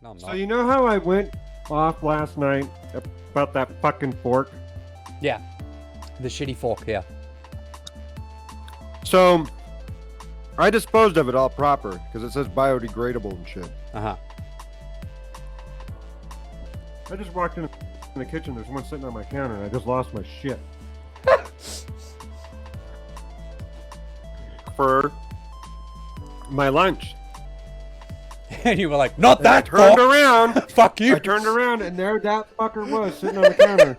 No, I'm So not. you know how I went off last night about that fucking fork? Yeah. The shitty fork, yeah. So, I disposed of it all proper because it says biodegradable and shit. Uh-huh. I just walked in the kitchen. There's one sitting on my counter, and I just lost my shit. For my lunch. And you were like, not And I that turned fork! around. Fuck you! I turned around, and there that fucker was sitting on the counter.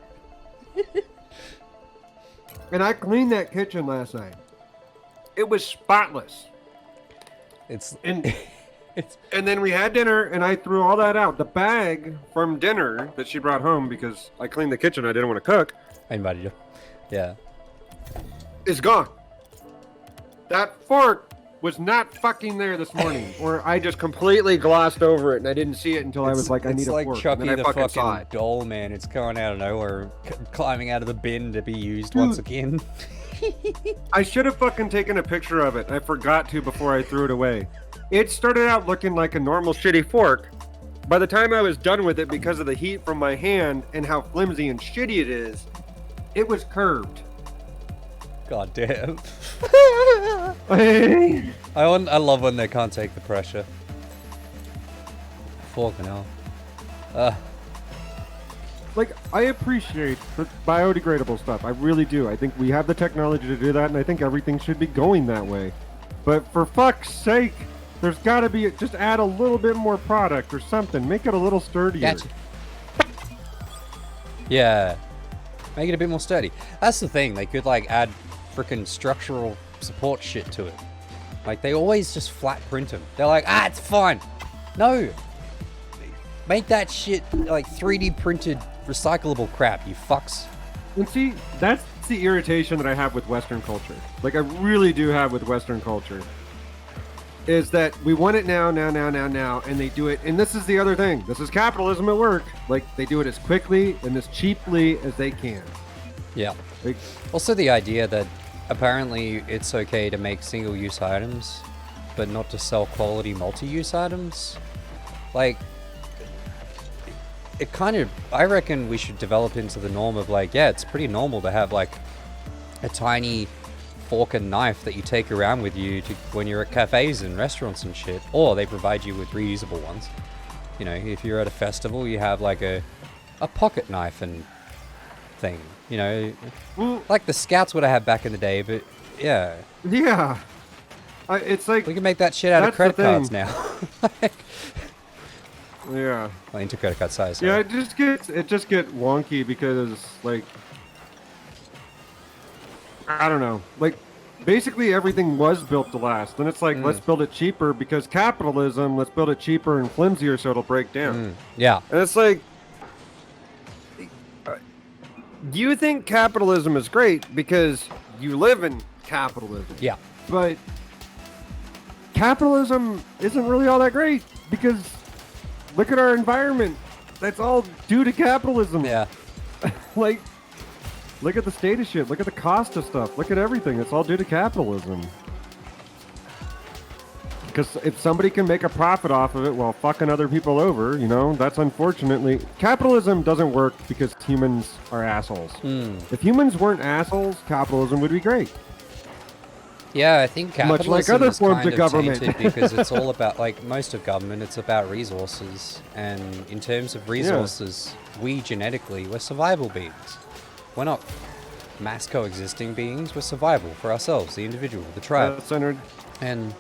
And I cleaned that kitchen last night. It was spotless. It's... And it's... and then we had dinner, and I threw all that out. The bag from dinner that she brought home because I cleaned the kitchen. I didn't want to cook. I invited you. Yeah. Is gone. That fork was not fucking there this morning, or I just completely glossed over it and I didn't see it until I was like, I need a fork. It's like Chucky and then the I fucking saw fucking it. doll, man. It's going out of nowhere, climbing out of the bin to be used once again. I should have fucking taken a picture of it. I forgot to before I threw it away. It started out looking like a normal shitty fork. By the time I was done with it, because of the heat from my hand and how flimsy and shitty it is, it was curved. God damn. Hey. I love when they can't take the pressure. Fucking hell. Like, I appreciate the biodegradable stuff. I really do. I think we have the technology to do that, and I think everything should be going that way. But for fuck's sake, there's got to be, just add a little bit more product or something. Make it a little sturdier. Gotcha. Yeah. Make it a bit more sturdy. That's the thing. They could, like, add freaking structural support shit to it. Like, they always just flat print them. They're like, it's fine. No. Make that shit, like, 3D printed recyclable crap, you fucks. And see, that's the irritation that I have with Western culture. Like, I really do have with Western culture. Is that we want it now, and they do it. And this is the other thing. This is capitalism at work. Like, they do it as quickly and as cheaply as they can. Yeah. Like, Also the idea that apparently it's okay to make single-use items, but not to sell quality multi-use items. Like, it kind of, I reckon we should develop into the norm of like, yeah, it's pretty normal to have like a tiny fork and knife that you take around with you to when you're at cafes and restaurants and shit, or they provide you with reusable ones. You know, if you're at a festival, you have like a pocket knife and thing, you know, like the Scouts would have had back in the day, but yeah. yeah. It's like... We can make that shit out of that's the credit cards thing. now. Like, Yeah. well, into credit card size. Yeah, Sorry. it just get wonky because, like, I don't know. Like, basically everything was built to last. And it's like, let's build it cheaper because capitalism, let's build it cheaper and flimsier so it'll break down. Yeah. And it's like, you think capitalism is great because you live in capitalism. Yeah. But capitalism isn't really all that great because look at our environment. That's all due to capitalism. Yeah. Like, look at the state of shit. Look at the cost of stuff. Look at everything. It's all due to capitalism. Because if somebody can make a profit off of it while fucking other people over, you know, that's unfortunately... Capitalism doesn't work because humans are assholes. If humans weren't assholes, capitalism would be great. Yeah, I think capitalism Much like other is forms kind of government. tainted because it's all about, like most of government, it's about resources. And in terms of resources, we genetically, we're survival beings. We're not mass coexisting beings, we're survival for ourselves, the individual, the tribe. Centered. And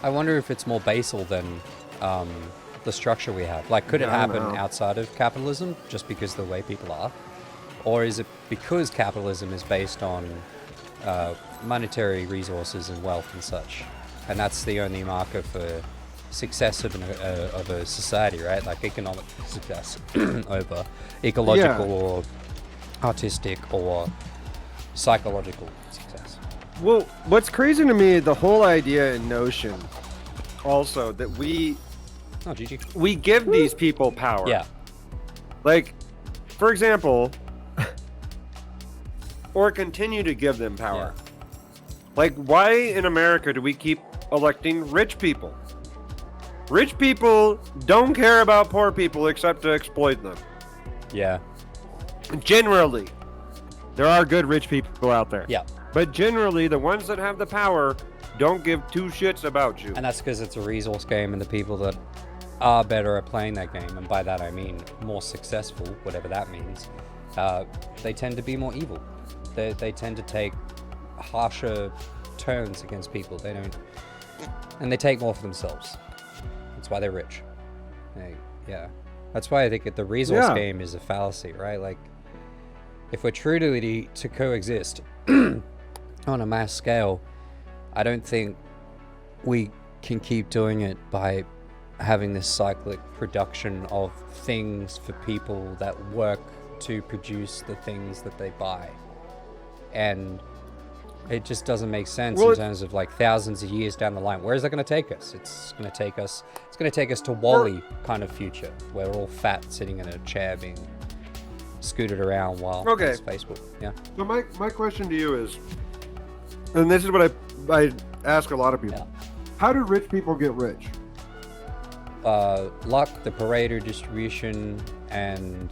I wonder if it's more basal than the structure we have. Like, could it I don't happen know. outside of capitalism just because of the way people are? Or is it because capitalism is based on monetary resources and wealth and such? And that's the only marker for success of a society, right? Like economic success over ecological or artistic or psychological success. Well, what's crazy to me, the whole idea and notion also that we Oh, GG. we give these people power. Yeah. Like, for example, or continue to give them power. Yeah. Like, why in America do we keep electing rich people? Rich people don't care about poor people except to exploit them. Yeah. Generally, there are good rich people out there. Yeah. But generally, the ones that have the power don't give two shits about you. And that's because it's a resource game, and the people that are better at playing that game, and by that I mean more successful, whatever that means, they tend to be more evil. They tend to take harsher turns against people. They don't, and they take more for themselves. That's why they're rich. Yeah. That's why I think the resource game is a fallacy, right? Like, if we're truly to coexist on a mass scale, I don't think we can keep doing it by having this cyclic production of things for people that work to produce the things that they buy. And it just doesn't make sense in terms of like thousands of years down the line. Where is that going to take us? It's going to take us to Wall-E kind of future, where we're all fat sitting in a chair being scooted around while it's Facebook. Yeah. So my question to you is, and this is what I ask a lot of people. Yeah. How do rich people get rich? Luck, the Pareto distribution, and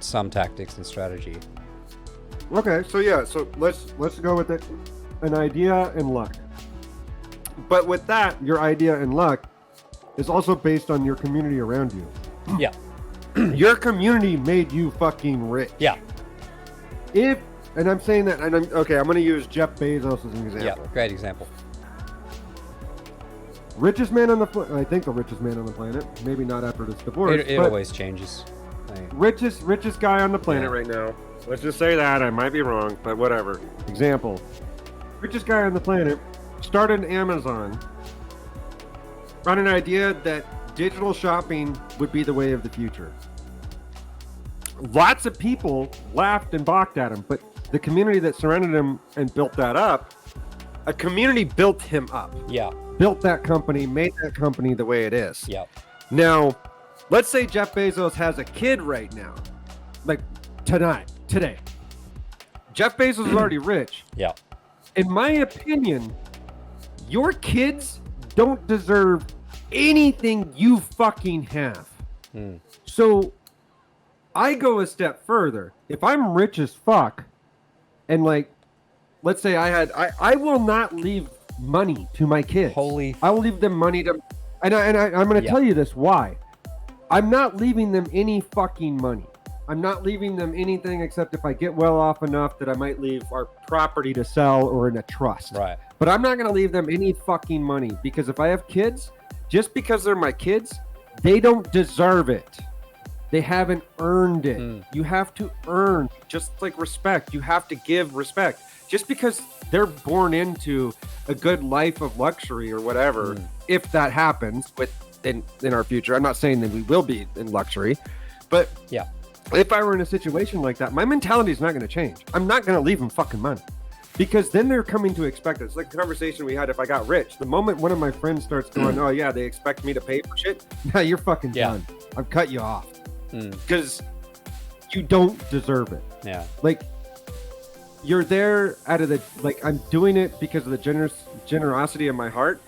some tactics and strategy. Okay, so let's go with it. An idea and luck. But with that, your idea and luck is also based on your community around you. Yeah. Your community made you fucking rich. Yeah. And I'm saying that, and I'm going to use Jeff Bezos as an example. Yeah, great example. Richest man on the planet. I think the richest man on the planet. Maybe not after this divorce. It always changes. Richest guy on the planet right now. Let's just say that. I might be wrong, but whatever. Example. Richest guy on the planet started Amazon on an idea that digital shopping would be the way of the future. Lots of people laughed and balked at him, but the community that surrounded him and built that up, a community built him up. Yeah. Built that company, made that company the way it is. Yeah. Now, let's say Jeff Bezos has a kid right now, like today. Jeff Bezos is already rich. Yeah. In my opinion, your kids don't deserve anything you fucking have. So I go a step further. If I'm rich as fuck, and like, let's say I will not leave money to my kids. I will leave them money to, and I'm going to tell you this why. I'm not leaving them any fucking money. I'm not leaving them anything except if I get well off enough that I might leave our property to sell or in a trust. Right. But I'm not going to leave them any fucking money, because if I have kids, just because they're my kids, they don't deserve it. They haven't earned it. You have to earn, just like respect. You have to give respect. Just because they're born into a good life of luxury or whatever, if that happens in our future. I'm not saying that we will be in luxury, but yeah, if I were in a situation like that, my mentality is not going to change. I'm not going to leave them fucking money, because then they're coming to expect it. It's like the conversation we had if I got rich. The moment one of my friends starts going, oh yeah, they expect me to pay for shit. Now you're fucking done. I've cut you off. Because you don't deserve it. Yeah. Like, you're there out of the, like, I'm doing it because of the generosity of my heart.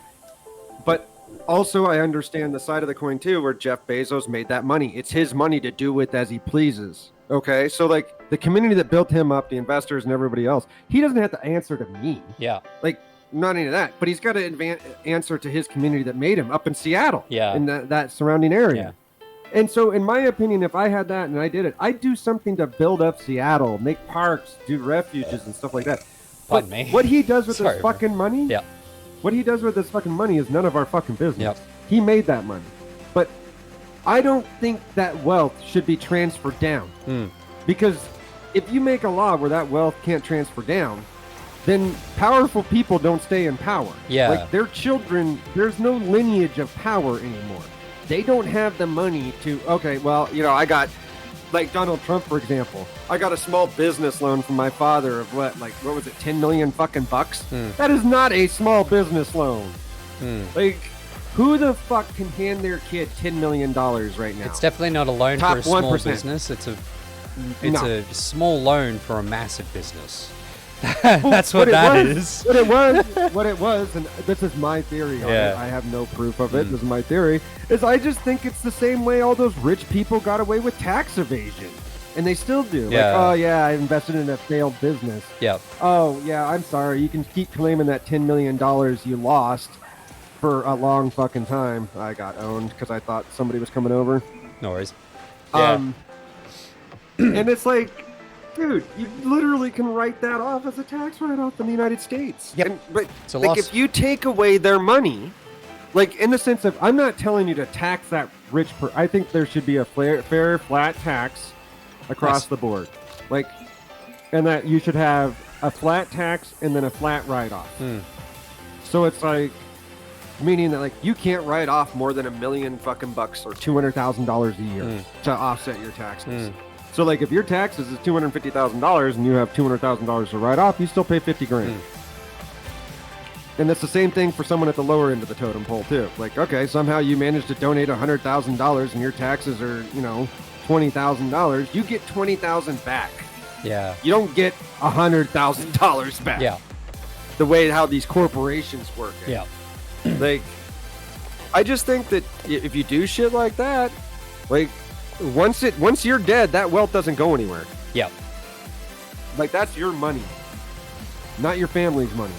But also I understand the side of the coin too, where Jeff Bezos made that money. It's his money to do with as he pleases. Okay. So like the community that built him up, the investors and everybody else, he doesn't have to answer to me. Yeah. Like, not any of that, but he's got to answer to his community that made him up in Seattle. Yeah. In that surrounding area. Yeah. And so, in my opinion, if I had that and I did it, I'd do something to build up Seattle, make parks, do refuges and stuff like that. But what he does with his fucking money, what he does with his fucking money is none of our fucking business. He made that money. But I don't think that wealth should be transferred down. Because if you make a law where that wealth can't transfer down, then powerful people don't stay in power. Yeah. Like, their children, there's no lineage of power anymore. They don't have the money to, okay, well, I got, like Donald Trump, for example, I got a small business loan from my father of what was it, 10 million fucking bucks? That is not a small business loan. Like, who the fuck can hand their kid $10 million right now? It's definitely not a loan Top for a small 1%. business. It's a small loan for a massive business. That's what that is. What it was, and this is my theory on Yeah. it. I have no proof of it. This is my theory. Is I just think it's the same way all those rich people got away with tax evasion, and they still do. Yeah. Like, oh yeah, I invested in a failed business. Yep. Oh yeah, I'm sorry. You can keep claiming that $10 million you lost for a long fucking time. I got owned because I thought somebody was coming over. No worries. Yeah. And it's like, dude, you literally can write that off as a tax write-off in the United States. Yep. But It's a like, loss. if you take away their money, like in the sense of, I'm not telling you to tax that rich I think there should be a fair, flat tax across Nice. the board. Like, and that you should have a flat tax and then a flat write-off. So it's like, meaning that like you can't write off more than $1 million fucking bucks or $200,000 a year to offset your taxes. So like if your taxes is $250,000 and you have $200,000 to write off, you still pay 50 grand. And that's the same thing for someone at the lower end of the totem pole too. Like, okay, somehow you managed to donate $100,000 and your taxes are, $20,000. You get $20,000 back. Yeah. You don't get $100,000 back. Yeah. The way how these corporations work. Yeah. Like, I just think that if you do shit like that, Like, once you're dead, that wealth doesn't go anywhere. Yeah. Like, that's your money, not your family's money.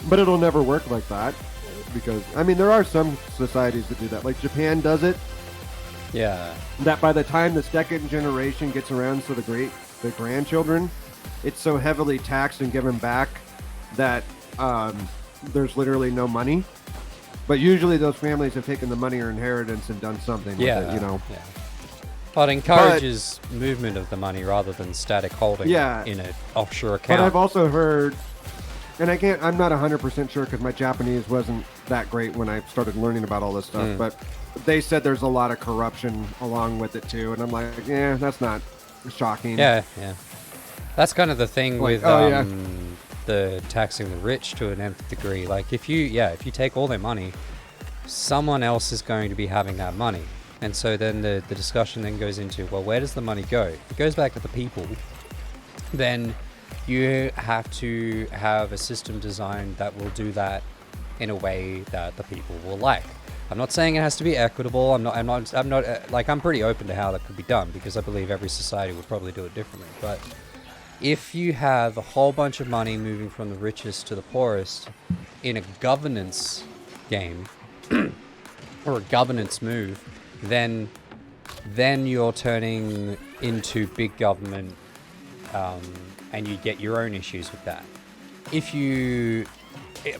But it'll never work like that because, I mean, there are some societies that do that. Like Japan does it. Yeah. That by the time the second generation gets around, so the grandchildren, it's so heavily taxed and given back that there's literally no money. But usually those families have taken the money or inheritance and done something with it, Yeah. Yeah. Well, it encourages movement of the money rather than static holding Yeah. in an offshore But account. I've also heard, and I'm not 100% sure because my Japanese wasn't that great when I started learning about all this stuff, but they said there's a lot of corruption along with it too. And I'm like, yeah, that's not shocking. Yeah. That's kind of the thing Like, with yeah. the taxing the rich to an nth degree. Like if you take all their money, someone else is going to be having that money. And so then the discussion then goes into, well, where does the money go? If it goes back to the people, then you have to have a system designed that will do that in a way that the people will like. I'm not saying it has to be equitable. I'm pretty open to how that could be done because I believe every society would probably do it differently. But if you have a whole bunch of money moving from the richest to the poorest in a governance game or a governance move, then you're turning into big government, and you get your own issues with that.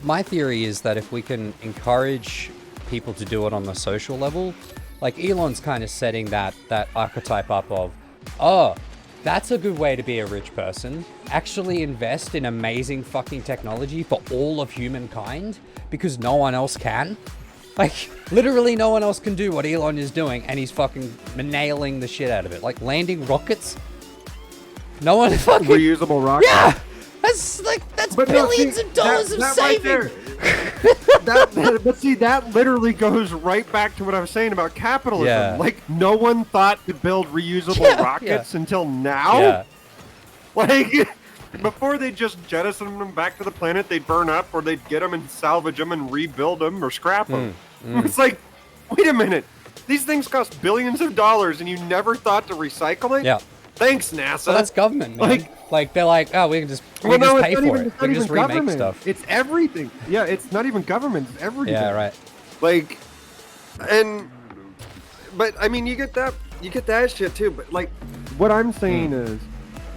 My theory is that if we can encourage people to do it on the social level, like Elon's kind of setting that archetype up of, oh, that's a good way to be a rich person. Actually invest in amazing fucking technology for all of humankind because no one else can. Like, literally no one else can do what Elon is doing, and he's fucking nailing the shit out of it. Like, landing rockets. No one fucking... Reusable rockets. Yeah! That's But no, billions see, of dollars of that right saving! But see, that literally goes right back to what I was saying about capitalism. Yeah. Like, no one thought to build reusable rockets until now. Yeah. Like, before they just jettison them back to the planet, they'd burn up, or they'd get them and salvage them and rebuild them or scrap them. It's like, wait a minute. These things cost billions of dollars, and you never thought to recycle it? Yeah. Thanks, NASA. So that's government, man. Like they're like, oh, we can just pay for it. We can just remake government. stuff. It's everything. Yeah, it's not even government. It's everything. Yeah, right. Like, but I mean, you get that shit too. But like, what I'm saying is,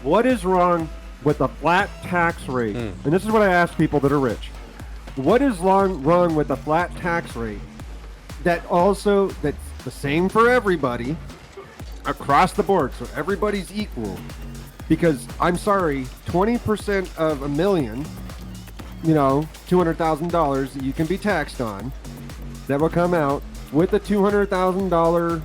what is wrong with a flat tax rate? And this is what I ask people that are rich. What is wrong with a flat tax rate that's the same for everybody across the board, so everybody's equal? Because I'm sorry, 20% of $1 million, $200,000 that you can be taxed on, that will come out with a $200,000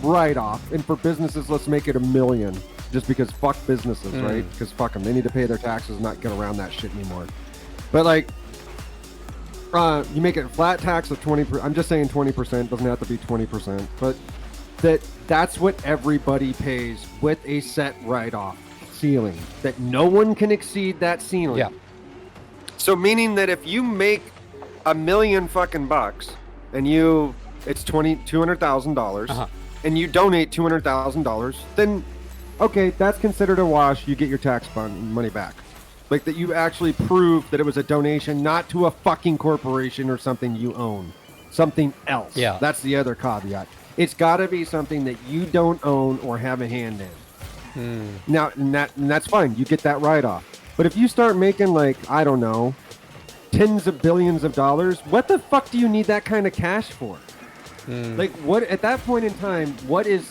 write-off. And for businesses, let's make it $1 million, just because fuck businesses, right? Because fuck them, they need to pay their taxes, not get around that shit anymore. But like, you make it a flat tax of 20%. I'm just saying 20%, doesn't have to be 20%, but that's what everybody pays with a set write-off ceiling. That no one can exceed that ceiling. Yeah. So meaning that if you make $1 million fucking bucks and it's $200,000 Uh-huh. and you donate $200,000, Then, okay, that's considered a wash. You get your tax money back. Like that you actually prove that it was a donation, not to a fucking corporation or something you own. Something else. Yeah. That's the other caveat. It's got to be something that you don't own or have a hand in. Now, and that's fine. You get that write-off. But if you start making, like, I don't know, tens of billions of dollars, what the fuck do you need that kind of cash for? Like, what at that point in time, what is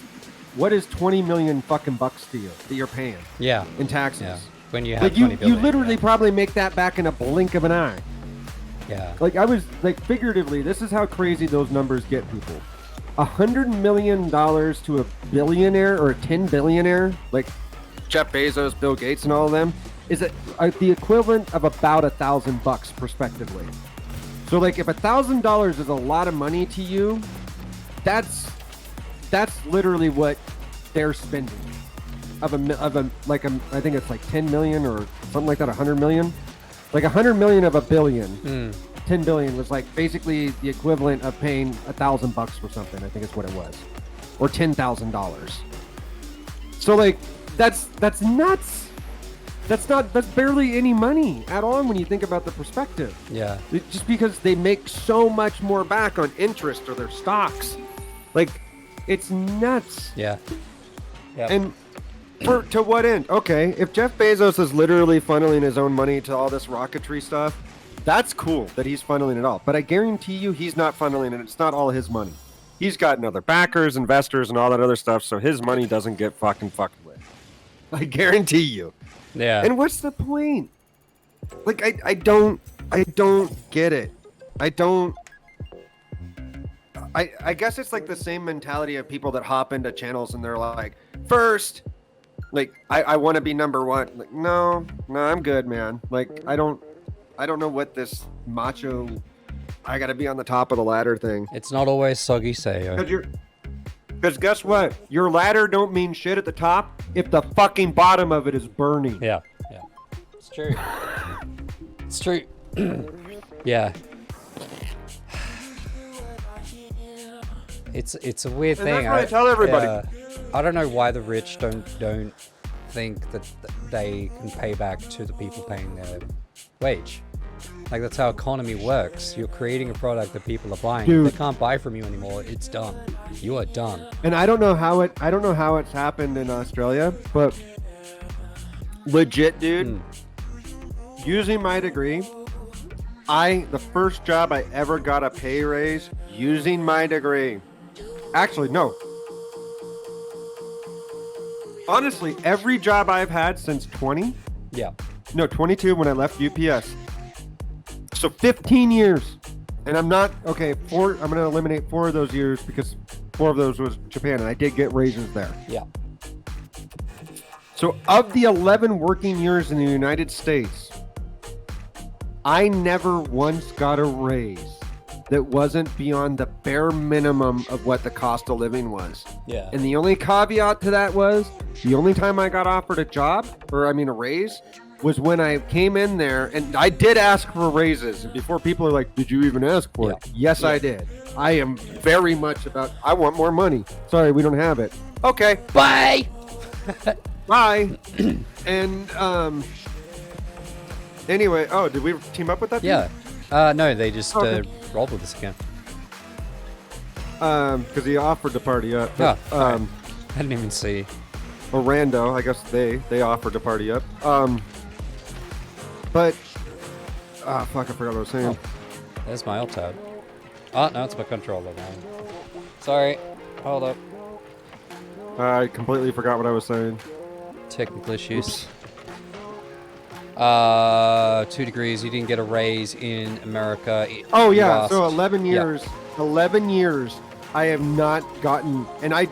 20 million fucking bucks to you that you're paying Yeah. in taxes? Yeah. When you have Like 20 you billion, literally yeah. probably make that back in a blink of an eye. Yeah. Like I was like figuratively, this is how crazy those numbers get people. $100 million to a billionaire or a 10 billionaire, like Jeff Bezos, Bill Gates, and all of them, is the equivalent of about $1,000 prospectively. So like if $1,000 is a lot of money to you, that's literally what they're spending. I think it's like 10 million or something like that, 100 million. Like 100 million of a billion. 10 billion was like basically the equivalent of paying $1,000 for something. I think is what it was, or $10,000. So like that's nuts. That's barely any money at all when you think about the perspective. Yeah. Just because they make so much more back on interest or their stocks, like it's nuts. Yeah. Yeah. And to what end? Okay, if Jeff Bezos is literally funneling his own money to all this rocketry stuff, that's cool that he's funneling it all. But I guarantee you he's not funneling it. It's not all his money. He's got other backers, investors, and all that other stuff, so his money doesn't get fucking fucked with. I guarantee you. Yeah. And what's the point? Like, I don't get it. I guess it's like the same mentality of people that hop into channels and they're like, first, like, I want to be number one. Like, no, I'm good, man. Like, I don't know what this macho, I got to be on the top of the ladder thing. It's not always soggy sayo. because guess what? Your ladder don't mean shit at the top if the fucking bottom of it is burning. Yeah. Yeah. It's true. It's true. Yeah. It's a weird And thing. that's what I tell everybody. I don't know why the rich don't think that they can pay back to the people paying their wage. Like that's how economy works. You're creating a product that people are buying. Dude. If they can't buy from you anymore, it's done. You are done. And I don't know how it's happened in Australia, but legit, dude. Using my degree, the first job I ever got a pay raise using my degree. Actually, no. Honestly, every job I've had since 22 when I left UPS. So 15 years. And I'm not, okay, I'm going to eliminate 4 of those years because 4 of those was Japan, and I did get raises there. Yeah. So of the 11 working years in the United States, I never once got a raise that wasn't beyond the bare minimum of what the cost of living was. Yeah. And the only caveat to that was the only time I got offered a raise, was when I came in there, and I did ask for raises. And before people are like, did you even ask for it? Yes, I did. I am very much about, I want more money. Sorry, we don't have it. Okay. Bye. Bye. And, anyway, did we team up with that? Yeah. No, they just rolled with us again. Because he offered to party up. Oh, But, alright. I didn't even see. or Rando, I guess they offered to party up. But, fuck, I forgot what I was saying. There's my alt tab. Oh, no, it's my controller now. Sorry. Hold up. I completely forgot what I was saying. Technical issues. 2 degrees. You didn't get a raise in America. Oh, You yeah, asked. so 11 years. 11 years I have not gotten, and I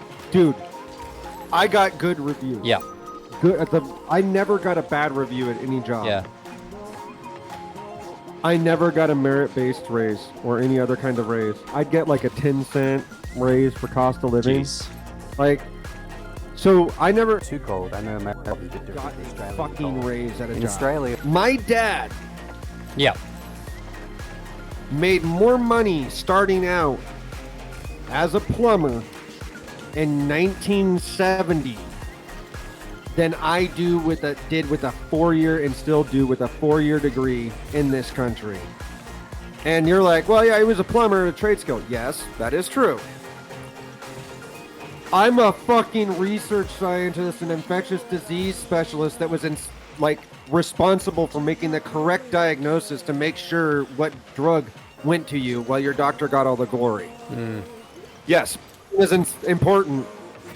got good reviews. Yeah. I never got a bad review at any job. Yeah. I never got a merit-based raise or any other kind of raise. I'd get like a 10-cent raise for cost of living. Jeez. Like, so I never Too cold. I know America got a fucking raise at a in job. Australia. My dad Yeah. made more money starting out as a plumber in 1970 than I did with a 4-year and still do with a 4-year degree in this country. And you're like, well, yeah, he was a plumber, a trade skill. Yes, that is true. I'm a fucking research scientist and infectious disease specialist that was responsible for making the correct diagnosis to make sure what drug went to you while your doctor got all the glory. Yes, it isn't important,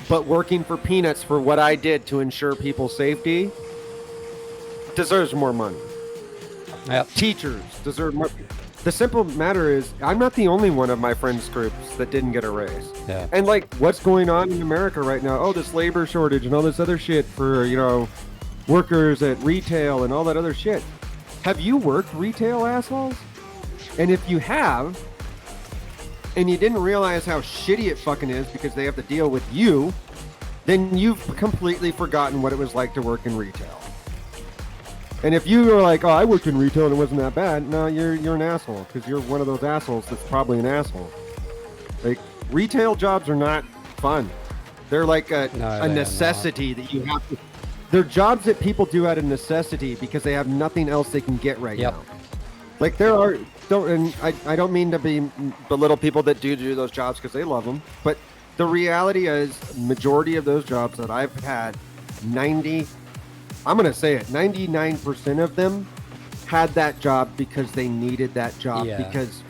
but working for peanuts for what I did to ensure people's safety deserves more money. Yep. Teachers deserve more. The simple matter is, I'm not the only one of my friends' groups that didn't get a raise. Yeah. And like, what's going on in America right now? Oh, this labor shortage and all this other shit for, workers at retail and all that other shit. Have you worked retail, assholes? And if you have, and you didn't realize how shitty it fucking is because they have to deal with you, then you've completely forgotten what it was like to work in retail. And if you are like, oh, I worked in retail and it wasn't that bad, no, you're an asshole, because you're one of those assholes that's probably an asshole. Like, retail jobs are not fun. They're like a necessity that you have to. They're jobs that people do out of necessity because they have nothing else they can get right now. Like, there are, I don't mean to belittle people that do those jobs because they love them, but the reality is, majority of those jobs that I've had, 99% of them had that job because they needed that job. Yeah. Because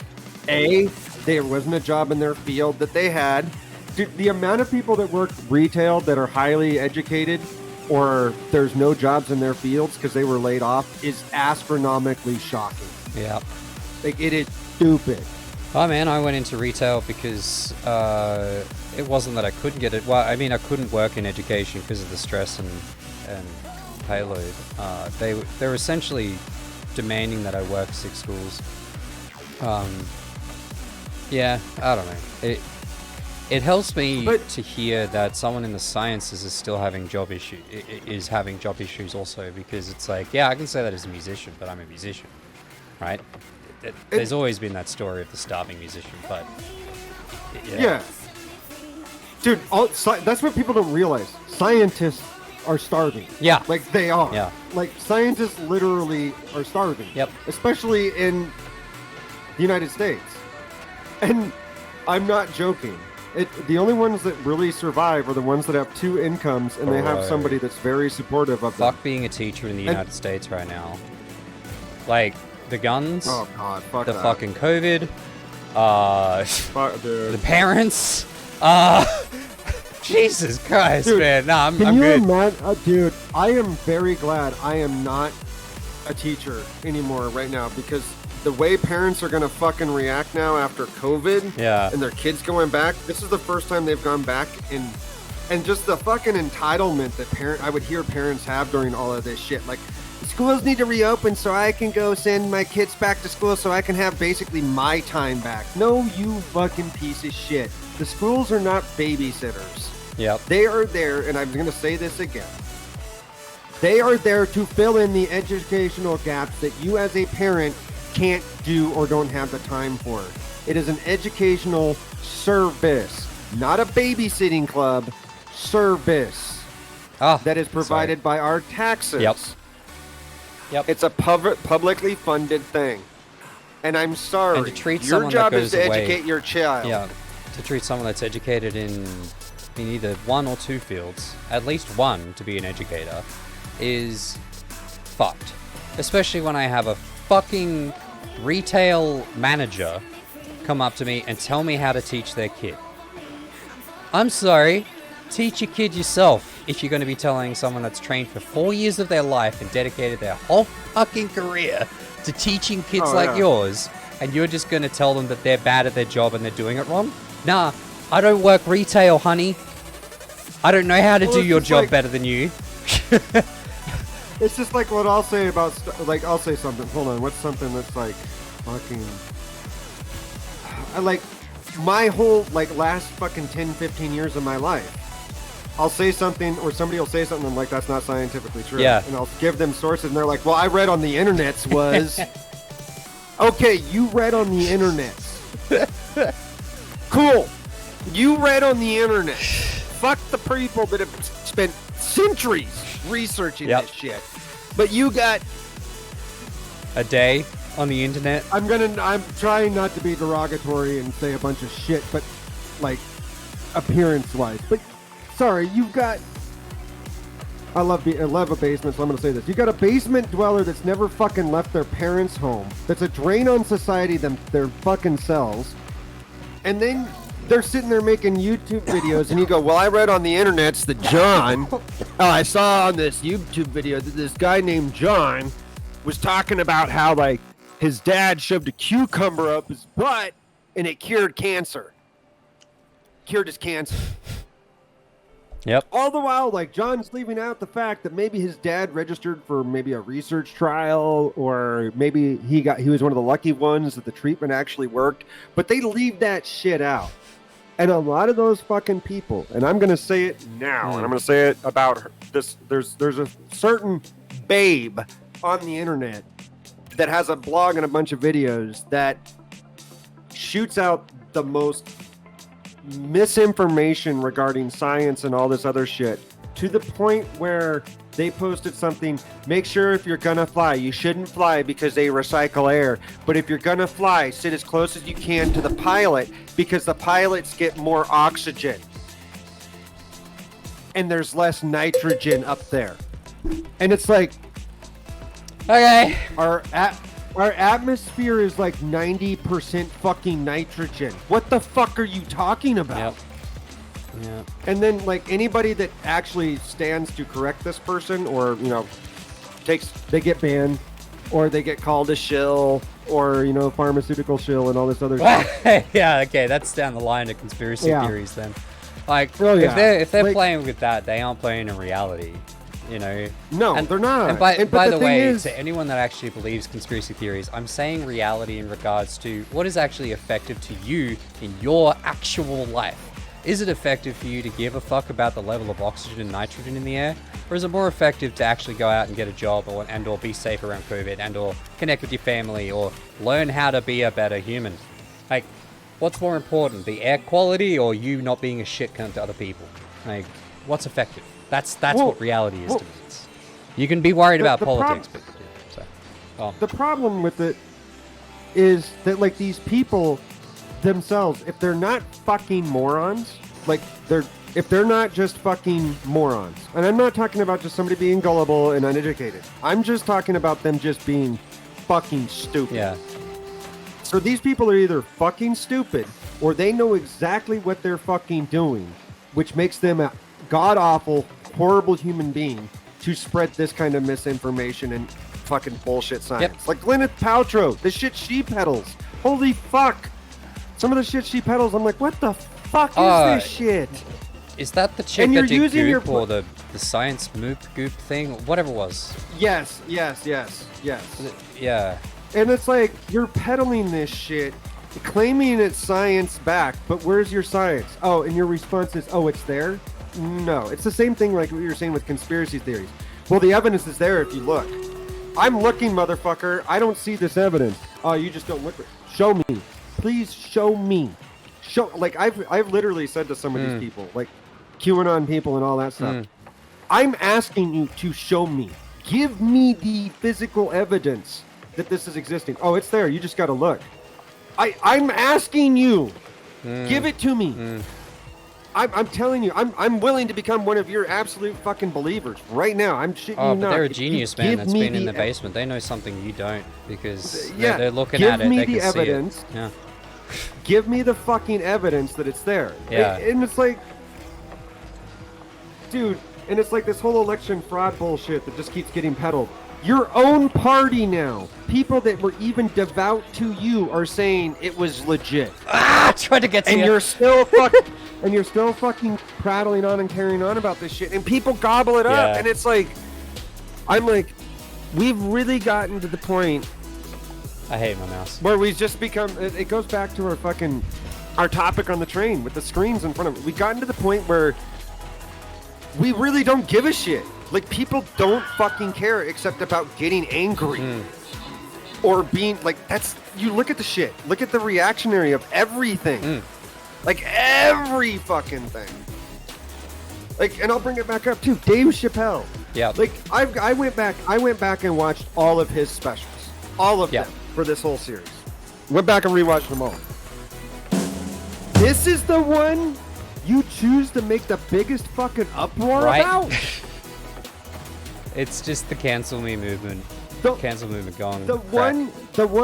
A, there wasn't a job in their field that they had. Dude, the amount of people that work retail that are highly educated or there's no jobs in their fields because they were laid off is astronomically shocking. Yeah. Like, it is stupid. Oh man, I went into retail because it wasn't that I couldn't get it. Well, I mean, I couldn't work in education because of the stress and payload. They were essentially demanding that I work 6 schools. Yeah, I don't know. It helps me to hear that someone in the sciences is still having job issues also, because it's like, yeah, I can say that as a musician, but I'm a musician, right? There's always been that story of the starving musician, but yeah. Dude, that's what people don't realize. Scientists are starving. Yeah. Like, they are. Yeah. Like, scientists literally are starving. Yep. Especially in the United States. And I'm not joking. The only ones that really survive are the ones that have 2 incomes and they have somebody that's very supportive of them. Fuck being a teacher in the United States right now. Like, the guns, oh God, fuck the that. fucking COVID, Fuck, dude. the parents, Jesus Christ, Dude, man. Nah, I'm Can you good. imagine, dude? I am very glad I am not a teacher anymore right now, because the way parents are gonna fucking react now after COVID, and their kids going back. This is the first time they've gone back, and just the fucking entitlement that I would hear parents have during all of this shit. Like, schools need to reopen so I can go send my kids back to school so I can have basically my time back. No, you fucking piece of shit. The schools are not babysitters. Yep. They are there, and I'm going to say this again. They are there to fill in the educational gaps that you as a parent can't do or don't have the time for. It is an educational service, not a babysitting club. Service that is provided by our taxes. Yep. It's a publicly funded thing. And I'm sorry. And to treat your someone job that is to goes away, educate your child. Yeah. To treat someone that's educated in either 1 or 2 fields, at least one to be an educator, is fucked. Especially when I have a fucking retail manager come up to me and tell me how to teach their kid. I'm sorry. Teach your kid yourself if you're going to be telling someone that's trained for 4 years of their life and dedicated their whole fucking career to teaching kids yours, and you're just going to tell them that they're bad at their job and they're doing it wrong? Nah, I don't work retail, honey. I don't know how to do your job better than you. It's just like what I'll say about, I'll say something. Hold on, what's something that's like fucking... my whole, last fucking 10, 15 years of my life. I'll say something, or somebody will say something, and like, that's not scientifically true. Yeah. And I'll give them sources, and they're like, well, I read on the internets was... Okay, you read on the internets. Cool. You read on the internet. Fuck the people that have spent centuries researching this shit. But you got... A day on the internet. I'm trying not to be derogatory and say a bunch of shit, but like appearance-wise. But sorry, you've got... I love a basement, so I'm going to say this. You got a basement dweller that's never fucking left their parents' home. That's a drain on society, their fucking selves. And then they're sitting there making YouTube videos, and you go, well, I read on the internets that John... I saw on this YouTube video that this guy named John was talking about how, like, his dad shoved a cucumber up his butt, and it cured cancer. Cured his cancer. Yep. All the while, like, John's leaving out the fact that maybe his dad registered for maybe a research trial, or maybe he was one of the lucky ones that the treatment actually worked, but they leave that shit out. And a lot of those fucking people, and I'm going to say it now, and I'm going to say it about her, this, there's a certain babe on the internet that has a blog and a bunch of videos that shoots out the most misinformation regarding science and all this other shit, to the point where they posted something, make sure if you're gonna fly, you shouldn't fly because they recycle air, but if you're gonna fly, sit as close as you can to the pilot because the pilots get more oxygen and there's less nitrogen up there. And it's like, Okay. Our atmosphere is like 90% fucking nitrogen. What the fuck are you talking about? Yep. Yeah. And then, like, anybody that actually stands to correct this person, or, you know, they get banned, or they get called a shill, or, you know, pharmaceutical shill and all this other stuff. Yeah, okay, that's down the line of conspiracy theories then. Like, Oh, yeah. if they're Like- playing with that, they aren't playing in reality. You know. No, And they're not. And by But the way, thing is, to anyone that actually believes conspiracy theories, I'm saying reality in regards to what is actually effective to you in your actual life. Is it effective for you to give a fuck about the level of oxygen and nitrogen in the air? Or is it more effective to actually go out and get a job, or be safe around COVID, and or connect with your family, or learn how to be a better human? Like, what's more important, the air quality or you not being a shit cunt to other people? Like, what's effective? That's what reality is to me. You can be worried about politics, but yeah, so. The problem with it is that, like, these people themselves, if they're not fucking morons, like, if they're not just fucking morons, and I'm not talking about just somebody being gullible and uneducated, I'm just talking about them just being fucking stupid. Yeah. So these people are either fucking stupid, or they know exactly what they're fucking doing, which makes them a god-awful, horrible human being to spread this kind of misinformation and fucking bullshit science. Yep. Like Gwyneth Paltrow, the shit she peddles. Holy fuck. Some of the shit she peddles, I'm like, what the fuck is this shit? Is that the chick And that you're did using your Goop, or the science moop goop thing? Whatever it was. Yes. Yeah. And it's like, you're peddling this shit, claiming it's science back, but where's your science? Oh, and your response is, oh, it's there? No, it's the same thing like what you were saying with conspiracy theories. Well, the evidence is there if you look. I'm looking, motherfucker. I don't see this evidence. Oh, you just don't look. Show me. Please show me. Like, I've literally said to some of these people, like QAnon people and all that stuff, I'm asking you to show me. Give me the physical evidence that this is existing. Oh, it's there. You just got to look. I'm asking you. Give it to me. I'm telling you, I'm willing to become one of your absolute fucking believers right now. I'm shitting you not. Oh, but they're a genius, man. That's been in the e- basement. They know something you don't, because Yeah, they're looking give at it. me They the can evidence. see it. Yeah. Give me the fucking evidence that it's there. Yeah. And it's like, dude, and it's like this whole election fraud bullshit that just keeps getting peddled. Your own party now, people that were even devout to you, are saying it was legit. Try to get to And you. you're still fucking prattling on and carrying on about this shit, and people gobble it up. Yeah. And it's like, I'm like, we've really gotten to the point I hate my mouse. where we've just become, it goes back to our topic on the train with the screens in front of it. We've gotten to the point where we really don't give a shit. Like, people don't fucking care except about getting angry. Or being, like, that's, you look at the shit. Look at the reactionary of everything. Like, every fucking thing. Like, and I'll bring it back up, too. Dave Chappelle. Yeah. Like, I went back and watched all of his specials. All of them for this whole series. Went back and rewatched them all. This is the one you choose to make the biggest fucking uproar about? It's just the cancel me movement. Cancel movement gone. The one,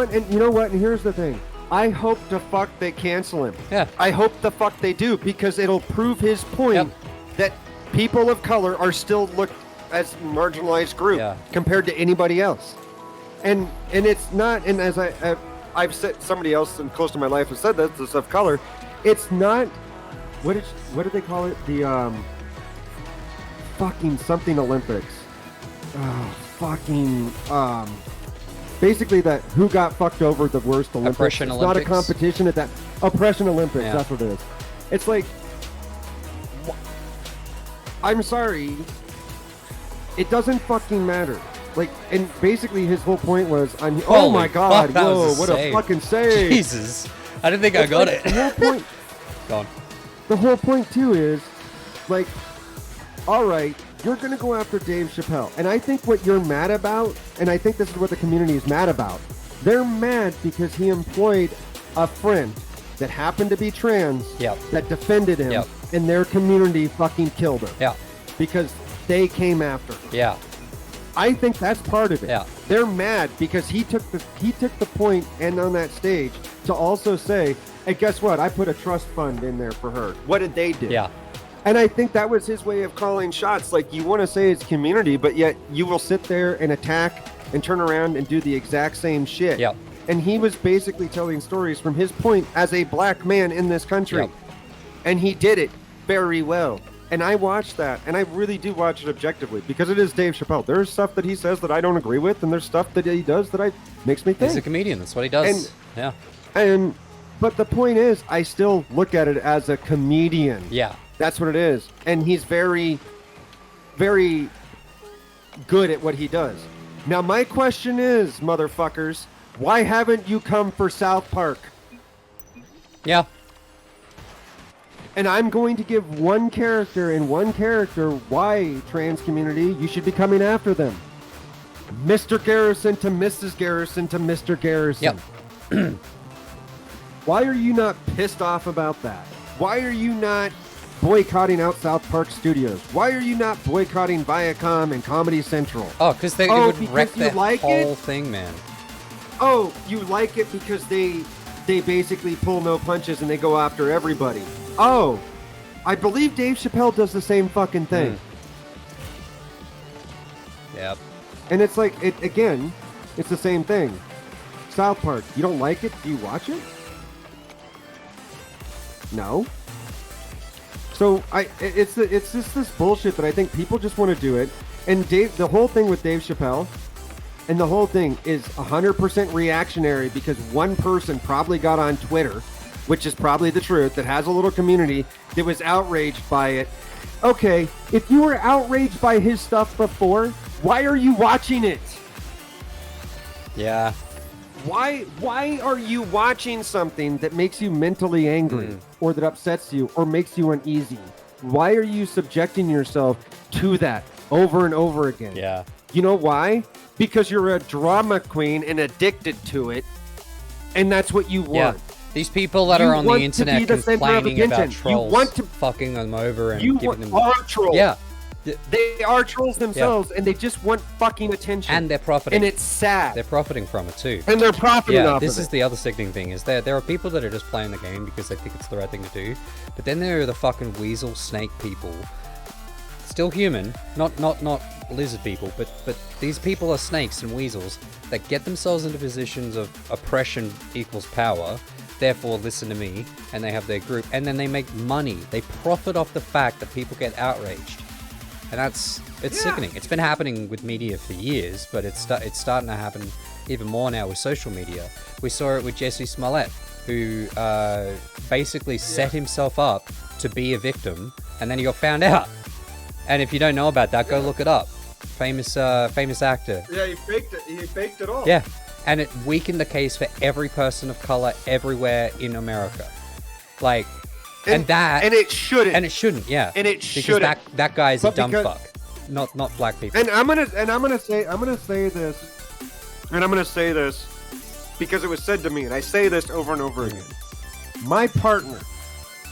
and you know what? And here's the thing. I hope the fuck they cancel him. Yeah. I hope the fuck they do, because it'll prove his point that people of color are still looked as marginalized group compared to anybody else. And it's not, and as I've said, somebody else and close to my life has said this of color, it's not, what did they call it? The fucking something Olympics. Basically that who got fucked over the worst Olympics. Oppression it's Olympics. Not a competition at that. Oppression Olympics, that's what it is. It's like, I'm sorry, it doesn't fucking matter. Like, and basically his whole point was, oh my god, whoa, what a fucking save. Jesus. I didn't think I got it. The whole point, Gone. the whole point too is, like, all right, you're going to go after Dave Chappelle. And I think what you're mad about, and I think this is what the community is mad about, they're mad because he employed a friend that happened to be trans that defended him, and their community fucking killed her. Yeah. Because they came after him. Yeah. I think that's part of it. Yeah. They're mad because he took the point and on that stage to also say, hey, guess what? I put a trust fund in there for her. What did they do? Yeah. And I think that was his way of calling shots. Like, you want to say it's community, but yet you will sit there and attack and turn around and do the exact same shit. Yep. And he was basically telling stories from his point as a black man in this country. Yep. And he did it very well. And I watched that, and I really do watch it objectively, because it is Dave Chappelle. There's stuff that he says that I don't agree with, and there's stuff that he does that makes me think. He's a comedian. That's what he does. But the point is, I still look at it as a comedian. Yeah. That's what it is. And he's very, very good at what he does. Now, my question is, motherfuckers, why haven't you come for South Park? Yeah. And I'm going to give one character why, trans community, you should be coming after them. Mr. Garrison to Mrs. Garrison to Mr. Garrison. Yep. Why are you not pissed off about that? Why are you not boycotting out South Park Studios? Why are you not boycotting Viacom and Comedy Central? Oh, because they would wreck you that like whole it? thing, man. Oh, you like it because they basically pull no punches and they go after everybody. Oh, I believe Dave Chappelle does the same fucking thing. Yep. And it's like, it's the same thing. South Park, you don't like it? Do you watch it? No. So it's just this bullshit that I think people just want to do it. And the whole thing with Dave Chappelle, and the whole thing is 100% reactionary because one person probably got on Twitter, which is probably the truth, that has a little community that was outraged by it. Okay, if you were outraged by his stuff before, why are you watching it? Yeah. Why are you watching something that makes you mentally angry or that upsets you or makes you uneasy? Why are you subjecting yourself to that over and over again? Yeah. You know why? Because you're a drama queen and addicted to it, and that's what you want. Yeah. These people that are on the internet complaining about trolls, you want to fucking them over and giving them... are trolls. Yeah. They are trolls themselves, and they just want fucking attention. And they're profiting. And it's sad. They're profiting from it too. And they're profiting off of it. This is the other sickening thing, is there are people that are just playing the game because they think it's the right thing to do. But then there are the fucking weasel snake people. Still human, not lizard people, but these people are snakes and weasels that get themselves into positions of oppression equals power. Therefore, listen to me, and they have their group, and then they make money. They profit off the fact that people get outraged. And it's sickening. It's been happening with media for years, but it's starting to happen even more now with social media. We saw it with Jesse Smollett, who basically set himself up to be a victim, and then he got found out. And if you don't know about that, go look it up. Famous actor. Yeah, he faked it. He faked it all. Yeah, and it weakened the case for every person of color everywhere in America. Like, and it shouldn't. And it shouldn't. Yeah. And it because shouldn't. that guy's a But dumb because- fuck. Not black people. And I'm gonna say this because it was said to me, and I say this over and over again. My partner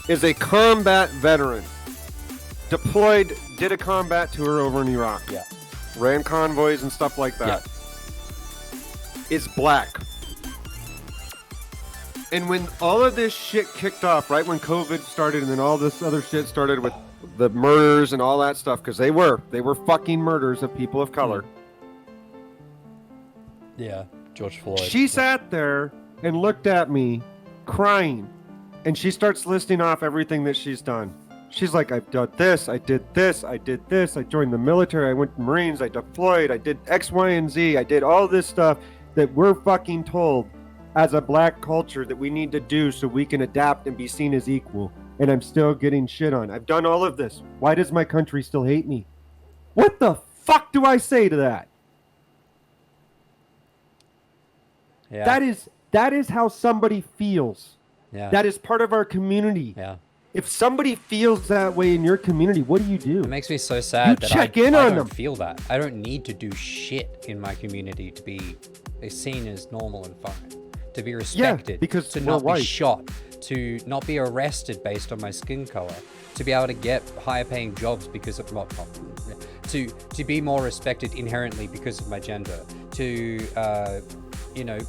is a combat veteran, deployed, did a combat tour over in Iraq. Yeah. Ran convoys and stuff like that. Is black. And when all of this shit kicked off, right when COVID started, and then all this other shit started with the murders and all that stuff, because they were fucking murders of people of color. Yeah, George Floyd. She sat there and looked at me, crying, and she starts listing off everything that she's done. She's like, I've done this, I did this, I did this, I joined the military, I went to Marines, I deployed, I did X, Y, and Z, I did all this stuff that we're fucking told as a black culture that we need to do so we can adapt and be seen as equal. And I'm still getting shit on. I've done all of this. Why does my country still hate me? What the fuck do I say to that? Yeah. That is how somebody feels. Yeah. That is part of our community. Yeah. If somebody feels that way in your community, what do? It makes me so sad that check I in on don't them. feel that. I don't need to do shit in my community to be seen as normal and fine. To be respected. because to we're not white. be shot. To not be arrested based on my skin color. To be able to get higher paying jobs because of to be more respected inherently because of my gender. To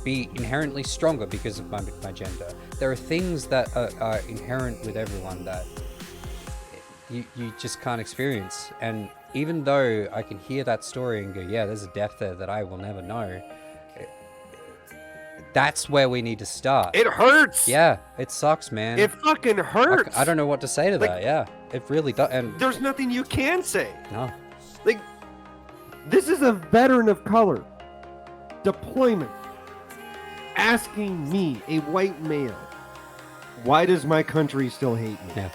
be inherently stronger because of my gender. There are things that are inherent with everyone that you just can't experience. And even though I can hear that story and go, yeah, there's a depth there that I will never know, that's where we need to start. It hurts. Yeah, it sucks, man. It fucking hurts. I don't know what to say to that. Yeah, it really does. And There's nothing you can say. no, Like, this is a veteran of color. Deployment. Asking me, a white male, why does my country still hate me? yeah,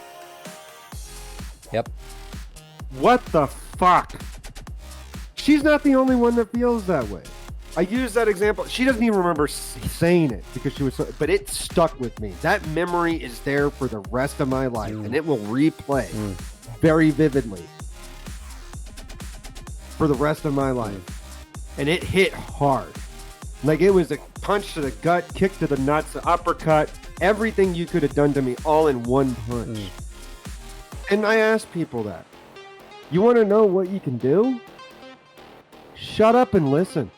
yep, What the fuck? She's not the only one that feels that way. I use that example. She doesn't even remember saying it because she was so, but it stuck with me. That memory is there for the rest of my life, and it will replay very vividly for the rest of my life. And it hit hard. Like, it was a punch to the gut, kick to the nuts, uppercut, everything you could have done to me all in one punch. And I ask people that. You want to know what you can do? Shut up and listen.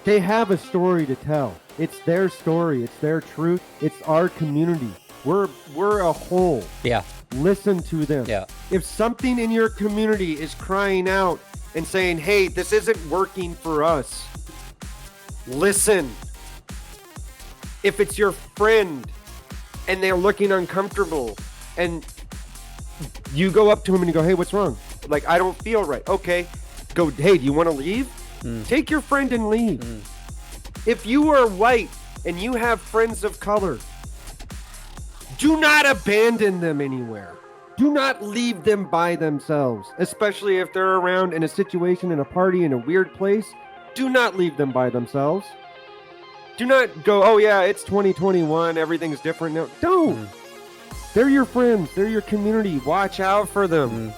They have a story to tell. It's their story. It's their truth. It's our community. We're a whole. yeah, Listen to them. Yeah. If something in your community is crying out and saying, hey, this isn't working for us, listen. If it's your friend and they're looking uncomfortable and you go up to them and you go, hey, what's wrong? Like, I don't feel right. Okay. Go, hey, do you want to leave? Take your friend and leave. If you are white and you have friends of color, do not abandon them anywhere. Do not leave them by themselves, especially if they're around in a situation, in a party, in a weird place. Do not leave them by themselves. Do not go, oh yeah, it's 2021, everything's different now. Don't. They're your friends. They're your community. Watch out for them.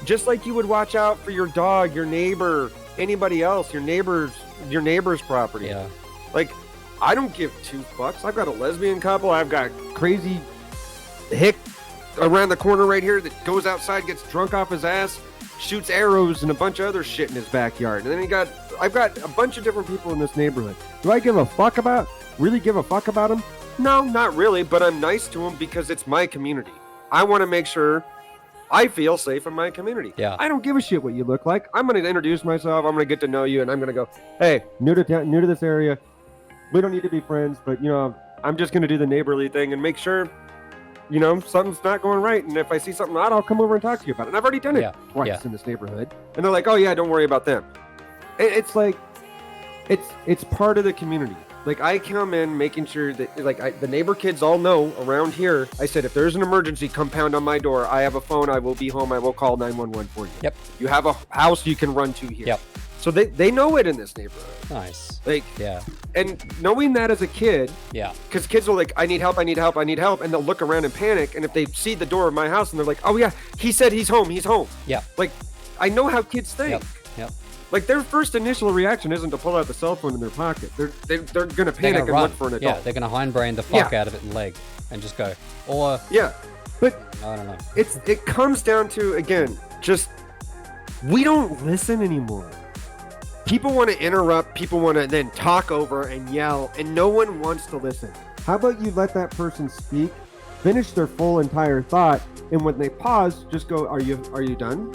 Just like you would watch out for your dog, your neighbor, anybody else, your neighbor's property. yeah, Like, I don't give two fucks. I've got a lesbian couple. I've got crazy hick around the corner right here that goes outside, gets drunk off his ass, shoots arrows and a bunch of other shit in his backyard. And then I've got a bunch of different people in this neighborhood. Do I give a fuck about? Really give a fuck about them? No, not really. But I'm nice to them because it's my community. I want to make sure I feel safe in my community. Yeah. I don't give a shit what you look like. I'm going to introduce myself. I'm going to get to know you, and I'm going to go, hey, new to this area. We don't need to be friends, but, I'm just going to do the neighborly thing and make sure, something's not going right. And if I see something odd, I'll come over and talk to you about it. And I've already done it twice in this neighborhood. And they're like, oh, yeah, don't worry about them. It's like, it's part of the community. Like, I come in making sure that, like, the neighbor kids all know around here. I said, if there's an emergency, come pound on my door. I have a phone. I will be home. I will call 911 for you. Yep. You have a house you can run to here. Yep. So they know it in this neighborhood. Nice. Like, Yeah. and knowing that as a kid, Yeah. because kids are like, I need help, I need help, I need help. And they'll look around and panic. And if they see the door of my house and they're like, oh, yeah, he said he's home. He's home. Yeah. Like, I know how kids think. Yep. Yep. Like, their first initial reaction isn't to pull out the cell phone in their pocket. They're going to They're panic gonna and run. look for an adult. Yeah, they're gonna hindbrain the fuck Yeah. out of it and leg, and just go. Or Yeah. But I don't know. it comes down to, again, just we don't listen anymore. People want to interrupt, people want to then talk over and yell, and no one wants to listen. How about you let that person speak, finish their full entire thought, and when they pause, just go, are you done?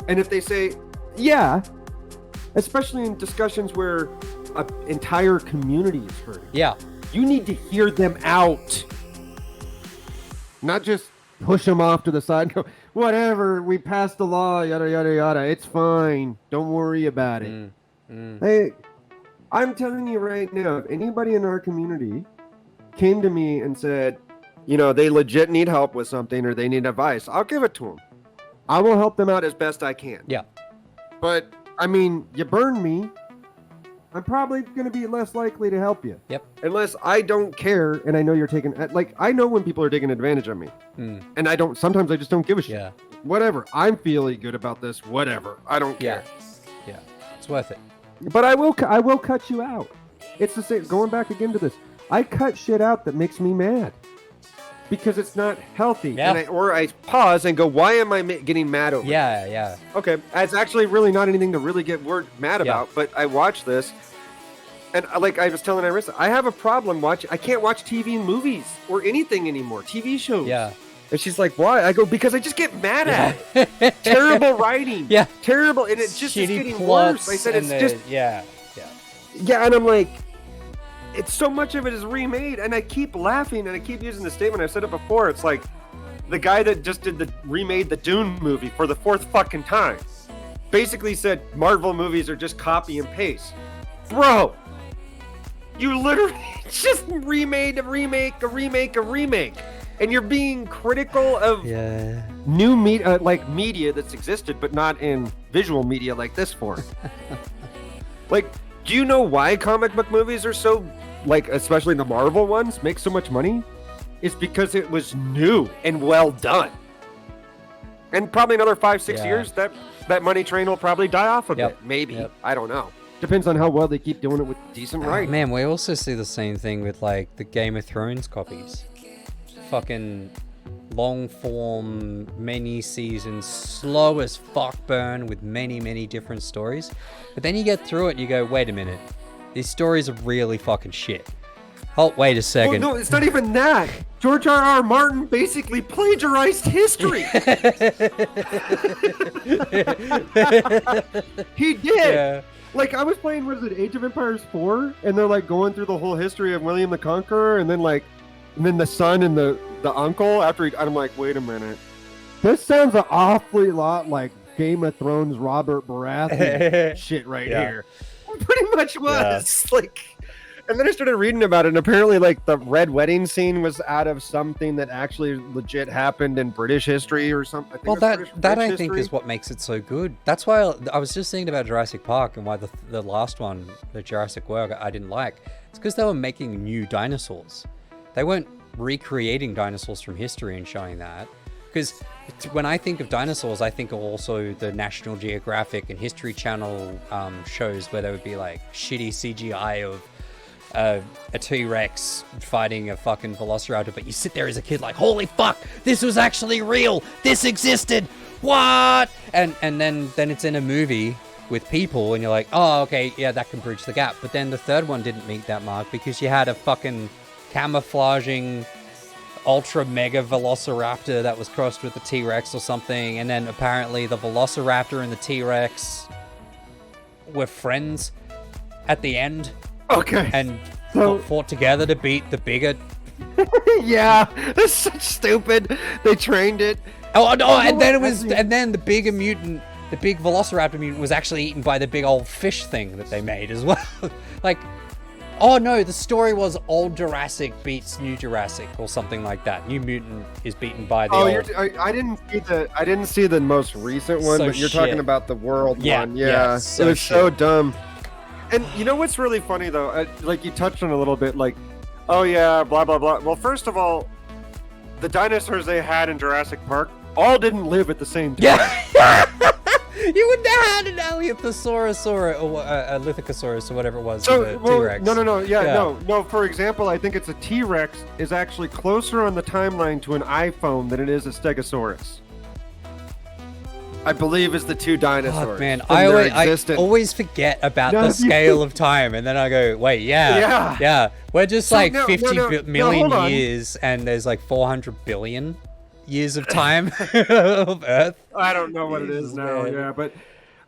And if they say, yeah, especially in discussions where an entire community is hurting, Yeah. you need to hear them out. Not just push them off to the side and go, whatever, we passed the law, yada, yada, yada. It's fine. Don't worry about it. Hey, I'm telling you right now, if anybody in our community came to me and said, you know, they legit need help with something or they need advice, I'll give it to them. I will help them out as best I can. Yeah. But, I mean, you burn me, I'm probably going to be less likely to help you. Yep. Unless I don't care and I know you're taking, like, I know when people are taking advantage of me. And sometimes I just don't give a shit. Yeah. Whatever. I'm feeling good about this. Whatever. I don't care. Yeah. It's worth it. But I will cut you out. It's the same, going back again to this. I cut shit out that makes me mad. Because it's not healthy. Yeah. And I pause and go, why am I getting mad over? Yeah. Yeah. Okay, it's actually really not anything to really get mad about, but I watch this, and like I was telling Irissa, I have a problem I can't watch TV and movies or anything anymore, TV shows. Yeah. And she's like, why? I go, because I just get mad at it. Terrible writing. Yeah. Terrible, and it just is Shitty getting plots. worse. I said, and it's just, Yeah. yeah, and I'm like, it's so much of it is remade, and I keep laughing, and I keep using the statement. I've said it before. It's like the guy that just remade the Dune movie for the 4th fucking time basically said Marvel movies are just copy and paste. Bro, you literally just remade a remake, and you're being critical of new media, like media that's existed, but not in visual media like this form. Like, do you know why comic book movies are so, like, especially the Marvel ones, make so much money? It's because it was new and well done. And probably another 5-6 years, that money train will probably die off a bit. Maybe. Yep. I don't know. Depends on how well they keep doing it with decent writing. Man, we also see the same thing with, like, the Game of Thrones copies. Fucking long form, many seasons, slow as fuck burn with many different stories. But then you get through it and you go, wait a minute, these stories are really fucking shit. Oh, wait a second. Well, no, it's not even that. George R.R. Martin basically plagiarized history. He did. Yeah. Like, I was playing, what is it, Age of Empires 4? And they're, like, going through the whole history of William the Conqueror, and then, like, and then the son and the uncle after I'm like, wait a minute. This sounds an awfully lot like Game of Thrones Robert Baratheon shit right here. It pretty much was. Like, and then I started reading about it, and apparently, like, the red wedding scene was out of something that actually legit happened in British history or something. Well, that I think is what makes it so good. That's why I was just thinking about Jurassic Park and why the last one, the Jurassic World, I didn't like. It's because they were making new dinosaurs. They weren't recreating dinosaurs from history and showing that. Because when I think of dinosaurs, I think of also the National Geographic and History Channel shows where there would be like shitty CGI of a T-Rex fighting a fucking velociraptor, but you sit there as a kid like, holy fuck, this was actually real, this existed, what? And then it's in a movie with people and you're like, oh, okay, yeah, that can bridge the gap. But then the third one didn't meet that mark because you had a fucking camouflaging ultra mega velociraptor that was crossed with the T-Rex or something, and then apparently the velociraptor and the T-Rex were friends at the end. Okay. And So- fought together to beat the bigger. Yeah, that's such stupid. They trained it. Oh no! And then it what? was, and then the bigger mutant, the big velociraptor mutant, was actually eaten by the big old fish thing that they made as well. Like, Oh no, the story was Old Jurassic beats New Jurassic or something like that. New Mutant is beaten by the old. I didn't see the most recent one, So but you're shit. talking about the world Yeah, one. yeah, Yeah, so it was so shit. dumb. And you know what's really funny though? Like you touched on a little bit, like, oh yeah, blah blah blah. Well, first of all, the dinosaurs they had in Jurassic Park all didn't live at the same time. Yeah. You wouldn't have had an Alliothosaurus or a Lithosaurus or whatever it was. So, the well, T-Rex. no. For example, I think it's a T-Rex is actually closer on the timeline to an iPhone than it is a Stegosaurus. I believe is the two dinosaurs. Fuck, man, from I their always, I existence. always forget about No, the you- scale of time, and then I go, wait, yeah. We're just So, like no, 50 no, million hold on. years, and there's like 400 billion years of time of Earth. I don't know what it Jesus, is now. man. Yeah,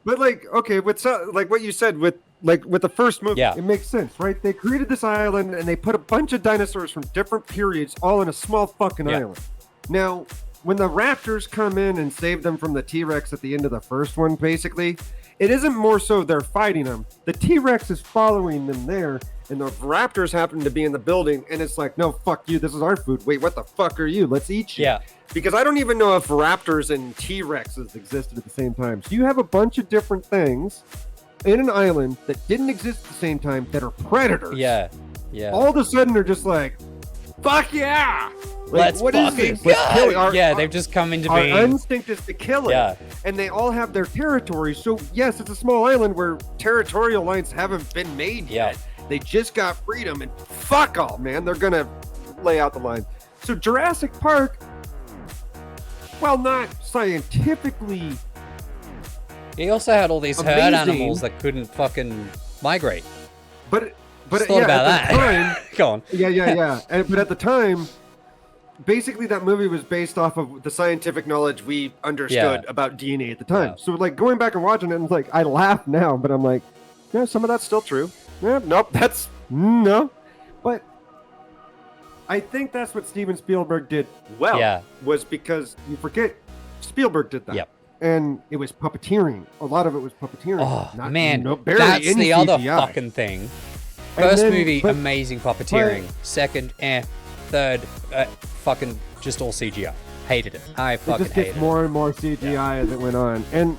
but like okay, with like what you said with the first movie, Yeah. it makes sense, right? They created this island and they put a bunch of dinosaurs from different periods all in a small fucking Yeah. island. Now, when the raptors come in and save them from the T-Rex at the end of the first one, basically, it isn't more so they're fighting them. The T-Rex is following them there, and the raptors happen to be in the building, and it's like, no, fuck you, this is our food. Wait, what the fuck are you? Let's eat you. Yeah. Because I don't even know if raptors and T-Rexes existed at the same time. So you have a bunch of different things in an island that didn't exist at the same time that are predators. Yeah. All of a sudden, they're just like, fuck yeah! Like, Let's what is fucking this? Let's kill it. go! They've just come into Our being. instinct is to kill it. Yeah. And they all have their territories. So, yes, it's a small island where territorial lines haven't been made yet. They just got freedom, and fuck all, man. They're going to lay out the line. So, Jurassic Park, while not scientifically... He also had all these herd Amazing. animals that couldn't fucking migrate. But Just thought about at that. the time, Go on. Yeah. But at the time, basically that movie was based off of the scientific knowledge we understood about DNA at the time. Yeah. So like going back and watching it, and it's like I laugh now, but I'm like, yeah, some of that's still true. Yeah, nope, that's no. But I think that's what Steven Spielberg did well. Yeah. Was because you forget Spielberg did that. Yep. And it was puppeteering. A lot of it was puppeteering. Oh, man. Barely That's any the other CGI. fucking thing. And First then- movie, but- amazing puppeteering. Second, Third, fucking just all CGI. Hated it. I It fucking just hated gets it. more and more CGI as it went on. And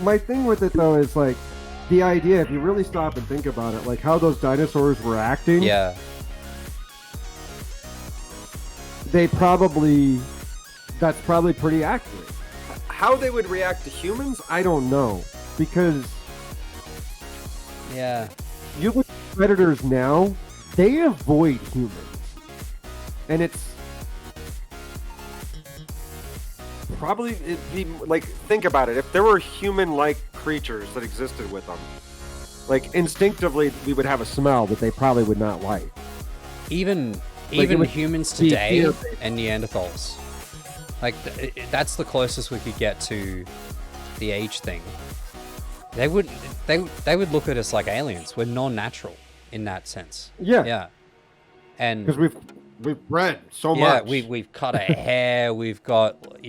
my thing with it though is like the idea, if you really stop and think about it, like how those dinosaurs were acting, Yeah. that's probably pretty accurate. How they would react to humans, I don't know. Because Yeah. you look at predators now, they avoid humans. And it's probably, it'd be like, think about it. If there were human-like creatures that existed with them, like instinctively we would have a smell that they probably would not like. Even it would humans be today fear-based. and Neanderthals. Like, that's the closest we could get to the age thing. They would look at us like aliens. We're non-natural in that sense. Yeah. Yeah. And Because we've bred so yeah, much. we've cut our hair. We've got,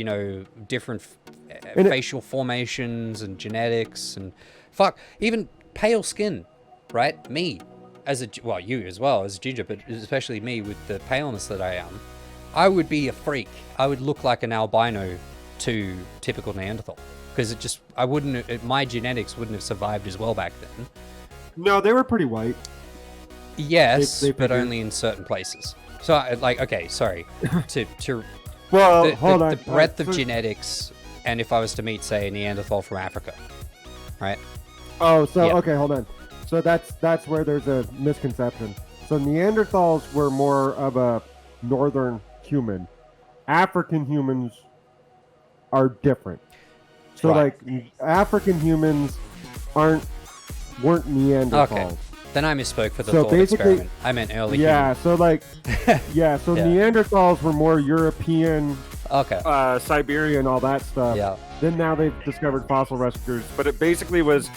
different And it- facial formations and genetics and fuck, even pale skin, right? Me, you as well as a ginger, but especially me with the paleness that I am, I would be a freak. I would look like an albino to typical Neanderthal because my genetics wouldn't have survived as well back then. No, they were pretty white. Yes, They but figured- only in certain places. So, okay, sorry. to Well, hold on. the breadth of So- genetics, and if I was to meet, say, a Neanderthal from Africa, right? Oh, so Yeah. okay, hold on. So that's where there's a misconception. So Neanderthals were more of a northern human. African humans are different. So Right. like African humans weren't Neanderthals. Okay. Then I misspoke for the So thought basically- experiment. I meant early Yeah, human. so like yeah, so Yeah. Neanderthals were more European, Okay. Siberia and all that stuff. Yeah. Then now they've discovered fossil residues, but it basically was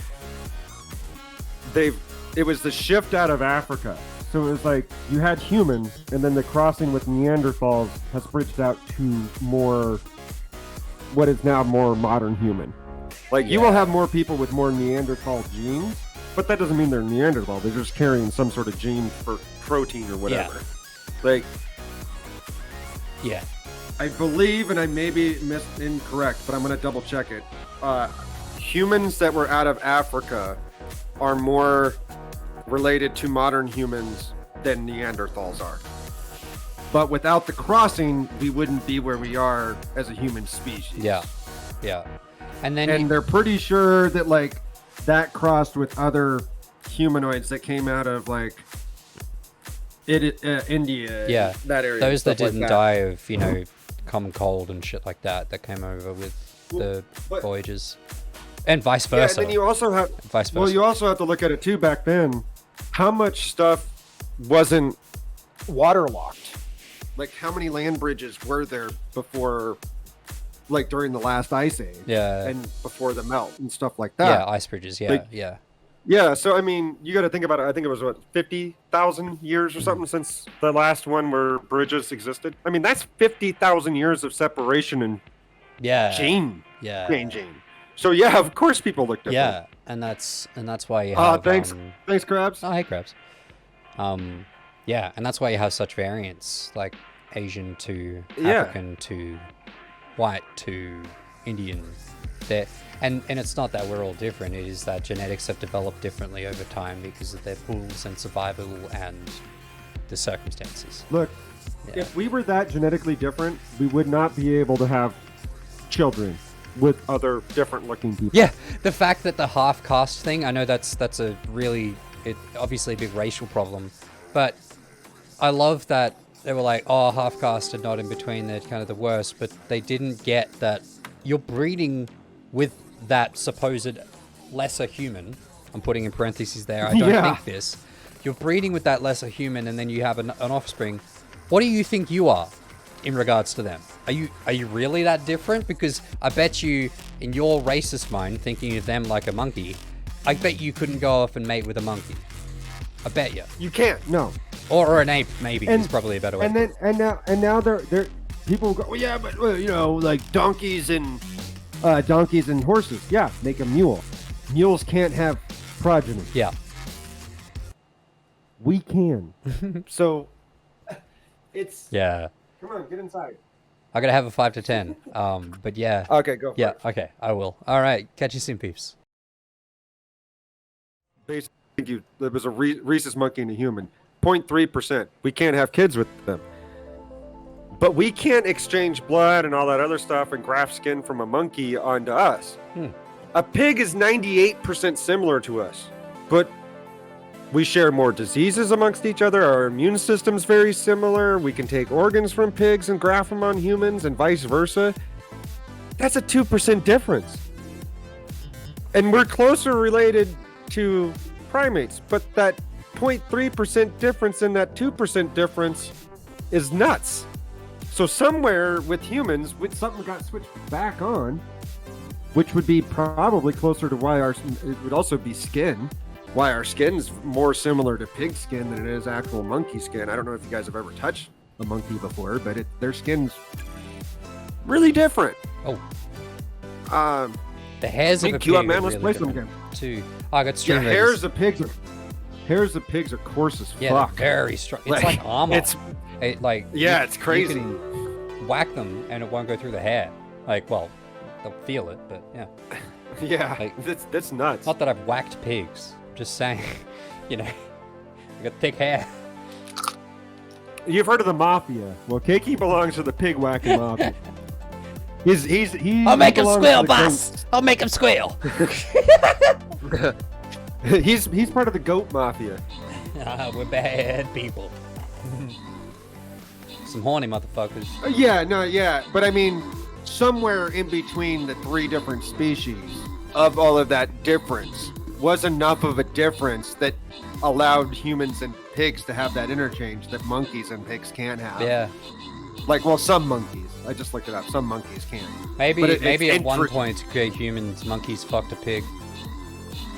it was the shift out of Africa. So it was like you had humans, and then the crossing with Neanderthals has bridged out to more what is now more modern human. Like you will Yeah. have more people with more Neanderthal genes, but that doesn't mean they're Neanderthal. They're just carrying some sort of gene for protein or whatever. Like, Yeah. I believe, and I may be incorrect, but I'm going to double check it. Humans that were out of Africa are more related to modern humans than Neanderthals are. But without the crossing, we wouldn't be where we are as a human species. Yeah. Yeah. And then And they're pretty sure that like that crossed with other humanoids that came out of like India. Yeah. That area. those that stuff like didn't die of, you know, common cold and shit like that came over with the but- voyages. And vice Yeah, versa. and then you also have Vice versa. Well, you also have to look at it too. Back then, how much stuff wasn't waterlocked? Like, how many land bridges were there before, like during the last ice age? Yeah. and before the melt and stuff like Yeah, that. ice bridges. Yeah, Like- yeah. Yeah. So I mean, you got to think about it. I think it was what 50,000 years or something since the last one where bridges existed. I mean, that's 50,000 years of separation and Yeah. gene Yeah. changing. So yeah, of course people look different. Yeah, and that's why you have. Thanks, Krabs. Oh, hey, Krabs. Yeah, and that's why you have such variants, like Asian to Yeah. African to white to Indian. There, and it's not that we're all different. It is that genetics have developed differently over time because of their pools and survival and the circumstances. Look, Yeah. if we were that genetically different, we would not be able to have children with other different looking people. Yeah, the fact that the half caste thing, I know that's a really, obviously a big racial problem, but I love that they were like, oh, half caste and not in between, they're kind of the worst, but they didn't get that you're breeding with that supposed lesser human. I'm putting in parentheses there, I don't Yeah. think this. You're breeding with that lesser human and then you have an offspring. What do you think you are in regards to them? Are you really that different? Because I bet you, in your racist mind, thinking of them like a monkey, I bet you couldn't go off and mate with a monkey. I bet you. You can't. No. Or an ape, maybe, And- is probably a better way. And now they're people go, well, yeah, but you know, like donkeys and horses. Yeah, make a mule. Mules can't have progeny. Yeah. We can. So it's Yeah. come on, get inside. I gotta have a 5 to 10. But yeah. Okay, go. For Yeah, it. okay, I will. Alright, catch you soon, peeps. Basically, there was a rhesus monkey and a human. 0.3%. We can't have kids with them. But we can't exchange blood and all that other stuff and graft skin from a monkey onto us. A pig is 98% similar to us, but we share more diseases amongst each other. Our immune system's very similar. We can take organs from pigs and graft them on humans and vice versa. That's a 2% difference. And we're closer related to primates, but that 0.3% difference in that 2% difference is nuts. So somewhere with humans, with something got switched back on, which would be probably closer to why it would also be skin, why our skin's more similar to pig skin than it is actual monkey skin. I don't know if you guys have ever touched a monkey before, but their skin's really different. Oh, the hairs of a queue pig up, man. are Let's really play some different game. too. Oh, I got string Yeah, lasers. hairs of pigs are coarse as Yeah, fuck. they're very strong. It's like armor. It's It's crazy. You can whack them and it won't go through the hair. Like, well, they'll feel it, but yeah. Yeah, Like- that's nuts. Not that I've whacked pigs. Just saying, you know, I got thick hair. You've heard of the mafia. Well, Cakey belongs to the pig whacking mafia. He's I'll make him belongs to squeal, the boss. I'll make him squeal. goat- he's part of the goat mafia. We're bad people. Some horny motherfuckers. Yeah, but I mean, somewhere in between the three different species of all of that difference was enough of a difference that allowed humans and pigs to have that interchange that monkeys and pigs can't have. Yeah. Like, well, some monkeys. I just looked it up. Some monkeys can. Maybe But maybe it's at one point, humans, monkeys fucked a pig.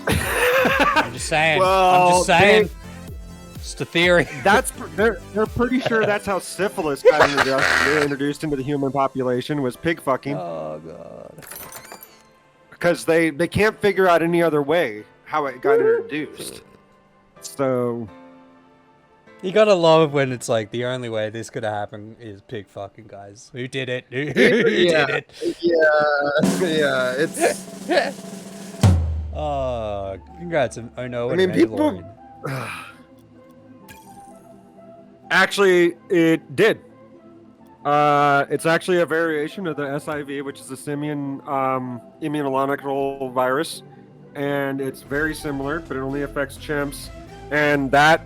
I'm just saying. Well, I'm just saying. Just a theory. They're pretty sure that's how syphilis got introduced into the human population, was pig fucking. Oh god. Because they can't figure out any other way how it got introduced. So You gotta love when it's like the only way this could happen is pig fucking guys. Who did it? Who yeah, did it? yeah, it's. Oh, congrats! Oh no, I mean, people. Actually, it did. It's actually a variation of the SIV, which is the simian immunological virus, and it's very similar, but it only affects chimps. And that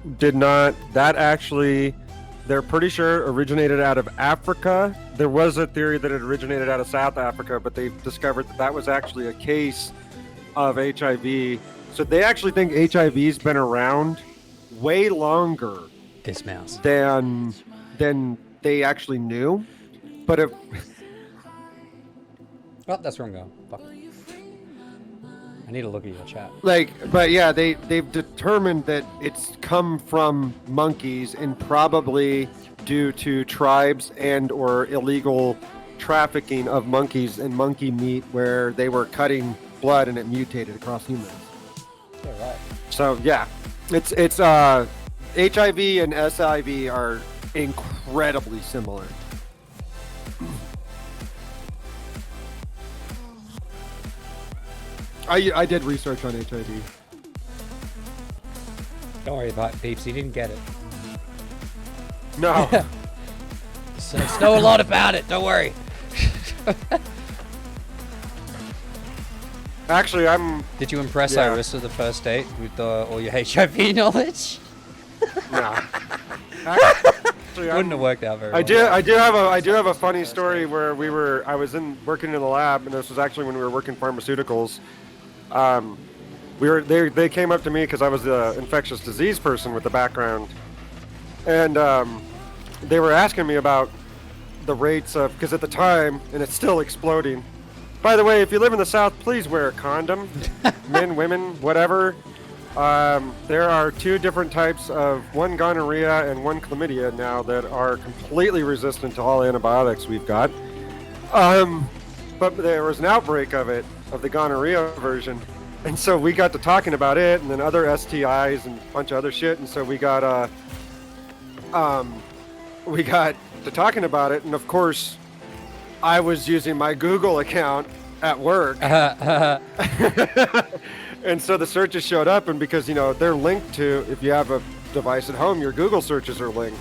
actually, they're pretty sure originated out of Africa. There was a theory that it originated out of South Africa, but they've discovered that was actually a case of HIV. So they actually think HIV's been around way longer This mouse. than they actually knew. But if Oh, that's wrong go. Fuck. I need to look at your chat. but yeah, they've determined that it's come from monkeys, and probably due to tribes and or illegal trafficking of monkeys and monkey meat, where they were cutting blood and it mutated across humans. Yeah, right. So yeah, it's HIV and SIV are incredibly similar. I did research on HIV. Don't worry about it, peeps. He didn't get it. No. So just know a lot about it. Don't worry. Actually, Did you impress Yeah. Irissa the first date with all your HIV knowledge? no. Actually, Wouldn't have worked out very well. I do have a funny story where I was working in the lab, and this was actually when we were working pharmaceuticals. They came up to me because I was the infectious disease person with the background, and they were asking me about the rates of, because at the time, and it's still exploding. By the way, if you live in the South, please wear a condom. Men, women, whatever. There are two different types of, one gonorrhea and one chlamydia now, that are completely resistant to all antibiotics we've got. But there was an outbreak of it, of the gonorrhea version. And so we got to talking about it, and then other STIs and a bunch of other shit. And so we got to talking about it. And of course, I was using my Google account at work. And so the searches showed up, and because, they're linked to, if you have a device at home, your Google searches are linked.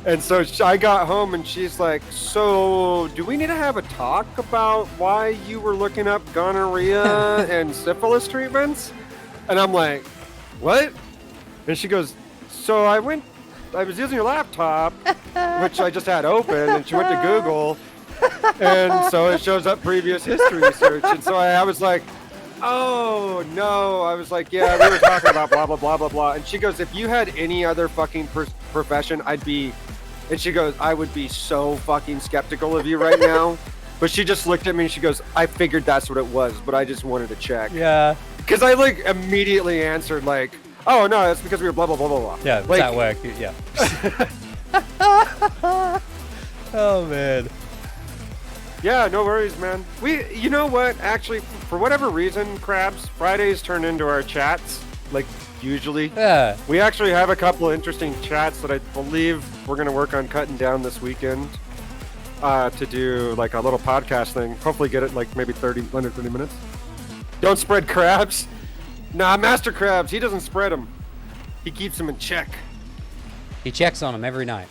And so I got home, and she's like, so do we need to have a talk about why you were looking up gonorrhea and syphilis treatments? And I'm like, what? And she goes, so I was using your laptop, which I just had open, and she went to Google, and so it shows up previous history research. And so I was like, oh no. I was like, yeah, we were talking about blah blah blah blah blah. And she goes, if you had any other fucking profession, I'd be, and she goes, I would be so fucking skeptical of you right now. But she just looked at me and she goes, I figured that's what it was, but I just wanted to check. Yeah. Because I immediately answered oh no, that's because we were blah blah blah blah blah. Yeah, that worked. Yeah. Oh man. Yeah, no worries, man. You know what? Actually, for whatever reason, Krabs, Fridays turn into our chats, usually. Yeah. We actually have a couple of interesting chats that I believe we're going to work on cutting down this weekend to do, a little podcast thing. Hopefully get it, maybe under 30 minutes. Don't spread crabs. Nah, Master Krabs, he doesn't spread them. He keeps them in check. He checks on them every night.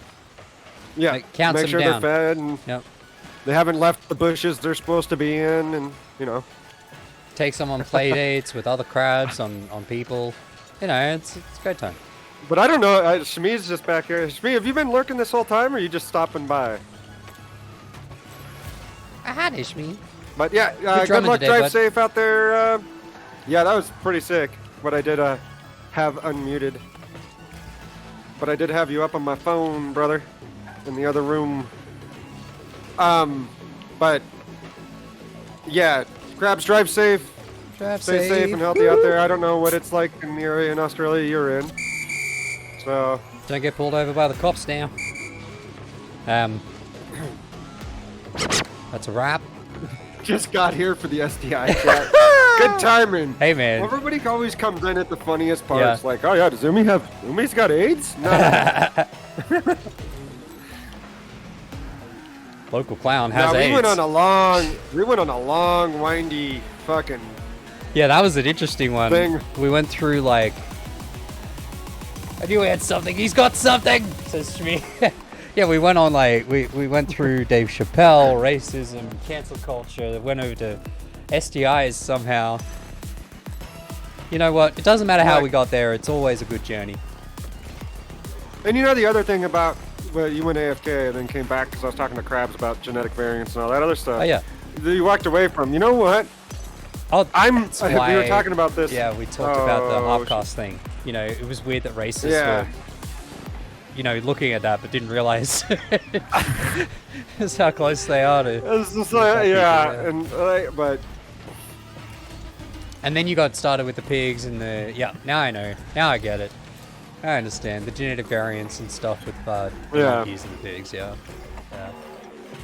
Yeah, Counts make them sure down. they're fed and Yep. they haven't left the bushes they're supposed to be in, and, Takes them on play dates with other crabs, on people. It's a great time. But I don't know. Shmi's just back here. Shmi, have you been lurking this whole time, or are you just stopping by? I had Ishmi. But yeah, good drumming luck. today, Drive bud. safe out there. Yeah, that was pretty sick. What I did have unmuted. But I did have you up on my phone, brother, in the other room. But yeah, Krabs, drive safe. Stay safe and healthy out there. I don't know what it's like in the area in Australia you're in. So Don't get pulled over by the cops now. That's a wrap. just got here for the STI chat. Good timing. Hey, man. Everybody always comes in at the funniest parts. Yeah. Like, oh yeah, does Umi's got AIDS? No. Local clown has No, AIDS. we went on a long, windy fucking Yeah, that was an interesting one. thing. We went through like. I knew he had something. He's got something, says Shmi. Yeah, we went on like we went through Dave Chappelle, racism, cancel culture. Went over to STIs somehow. You know what? It doesn't matter how we got there. It's always a good journey. And you know the other thing about well, you went AFK and then came back because I was talking to Krabs about genetic variants and all that other stuff. Oh yeah. You walked away from. You know what? Oh, We that's were why- talking about this. Yeah, we talked about the half-caste thing. You know, it was weird that racists Yeah. were, you know, looking at that but didn't realize just how close they are to. It's just like, yeah, Yeah. and but And then you got started with the pigs and the now I know. Now I get it. I understand the genetic variants and stuff with the Yeah. monkeys and the pigs. Yeah.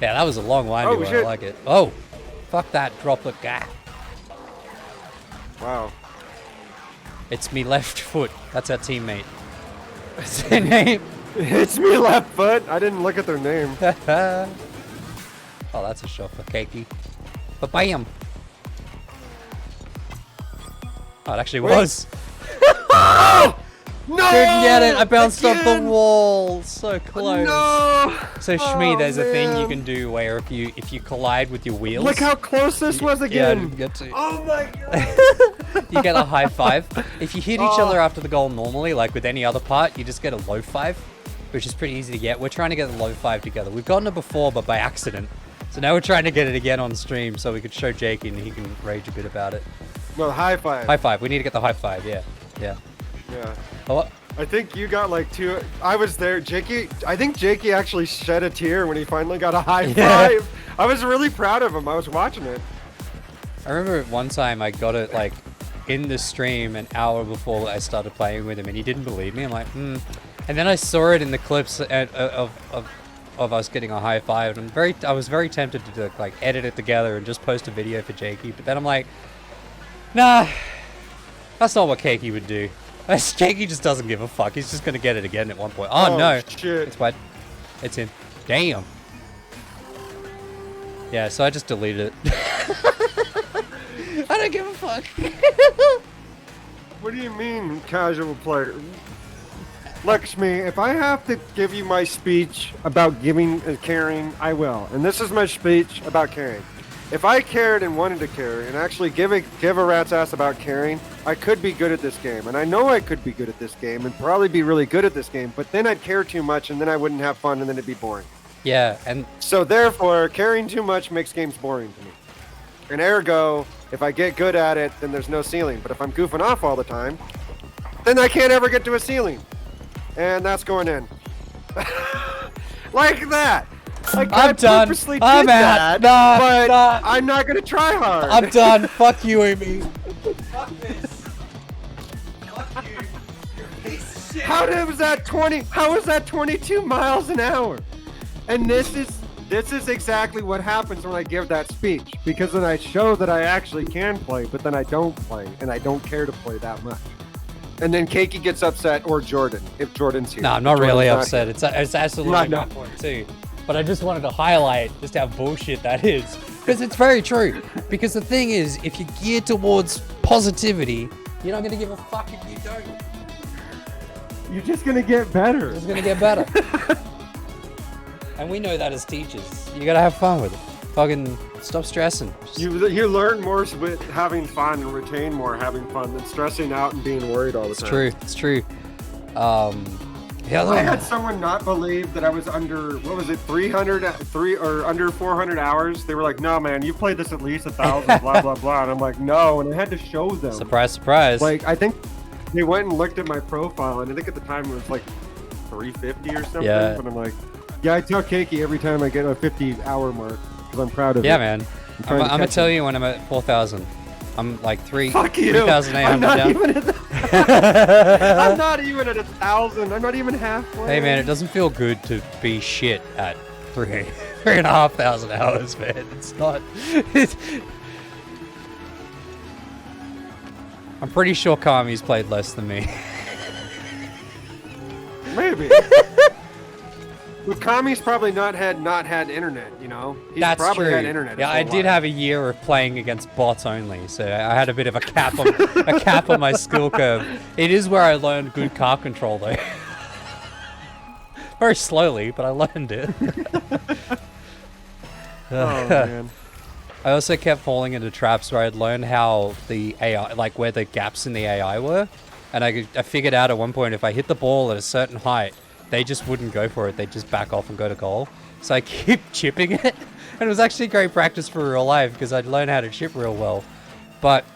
Yeah, that was a long windy Oh, one. I shit. like it. Oh, fuck that droplet guy. wow. It's me left foot. That's our teammate. What's their name? It's me left foot. I didn't look at their name. Oh, that's a shot for Cakey. But bam! Oh, it actually Wait. was. No! Didn't get it. I bounced off the Again! wall. So close. No! So Shmi, Oh, there's a thing you man. can do where if you collide with your wheels, Look how close this was yeah, I again. didn't get to. Oh my god. You get a high five. If you hit each Oh. other after the goal normally, like with any other part, you just get a low five, which is pretty easy to get. We're trying to get the low five together. We've gotten it before, but by accident. So now we're trying to get it again on stream so we could show Jake and he can rage a bit about it. No, high five. High five. We need to get the high five. Yeah. Yeah. Yeah. Oh, I think you got like two. I was there. I think Jakey actually shed a tear when he finally got a high Yeah. five. I was really proud of him. I was watching it. I remember one time I got it like in the stream an hour before I started playing with him, and he didn't believe me. I'm like, And then I saw it in the clips of us getting a high five, and I was very tempted to like edit it together and just post a video for Jakey. But then I'm like, nah, that's not what Cakey would do. Cakey just doesn't give a fuck. He's just gonna get it again at one point. Oh, no, Shit. it's wet. It's in. Damn. Yeah, so I just deleted it. I don't give a fuck. What do you mean, casual player? Lakshmi, if I have to give you my speech about giving and caring, I will. And this is my speech about caring. If I cared and wanted to care and actually give a rat's ass about caring, I could be good at this game. And I know I could be good at this game and probably be really good at this game, but then I'd care too much and then I wouldn't have fun and then it'd be boring. Yeah, and So therefore, caring too much makes games boring to me. And ergo, if I get good at it, then there's no ceiling. But if I'm goofing off all the time, then I can't ever get to a ceiling. And that's going in. Like that. Like I I'm done. purposely I'm did out. that, Nah, but nah. I'm not going to try hard. I'm done. Fuck you, Amy. Fuck this. Fuck you. You're a piece of shit. How is that 22 miles an hour? And this is exactly what happens when I give that speech, because then I show that I actually can play, but then I don't play, and I don't care to play that much. And then Cakey gets upset, or Jordan, if Jordan's here. No, I'm not Jordan's really not upset. here. It's absolutely Not- my point too. But I just wanted to highlight just how bullshit that is, because it's very true. Because the thing is, if you're geared towards positivity, you're not gonna give a fuck if you don't. You're just gonna get better. It's gonna get better. And we know that as teachers. You gotta have fun with it. Fucking stop stressing. Just- You learn more with having fun and retain more having fun than stressing out and being worried all the It's time. true. It's true. The other I one. had someone not believe that I was under, what was it, 3 or under 400 hours. They were like, no, man, you played this at least 1,000, blah, blah, blah. And I'm like, no. And I had to show them. Surprise, surprise. Like, I think they went and looked at my profile, and I think at the time it was like 350 or something. Yeah. But I'm like, yeah, I tell Cakey every time I get a 50-hour mark because I'm proud of it. yeah, man. trying I'm to gonna catch tell him. you when I'm at 4,000. I'm like Fuck you. 3,800 I'm not down. even at I'm not even at 1,000. I'm not even halfway. Hey man, it doesn't feel good to be shit at 3,500 hours, man. It's not. I'm pretty sure Kami's played less than me. Maybe. But Kami's probably not had internet, you know? He's That's probably true. had internet. Yeah, his I whole did life. have a year of playing against bots only, so I had a bit of a cap on my skill curve. It is where I learned good car control, though. Very slowly, but I learned it. Oh, man. I also kept falling into traps where I'd learn how the AI, like where the gaps in the AI were, and I figured out at one point if I hit the ball at a certain height, they just wouldn't go for it. They'd just back off and go to goal. So I keep chipping it, and it was actually great practice for real life because I'd learn how to chip real well. But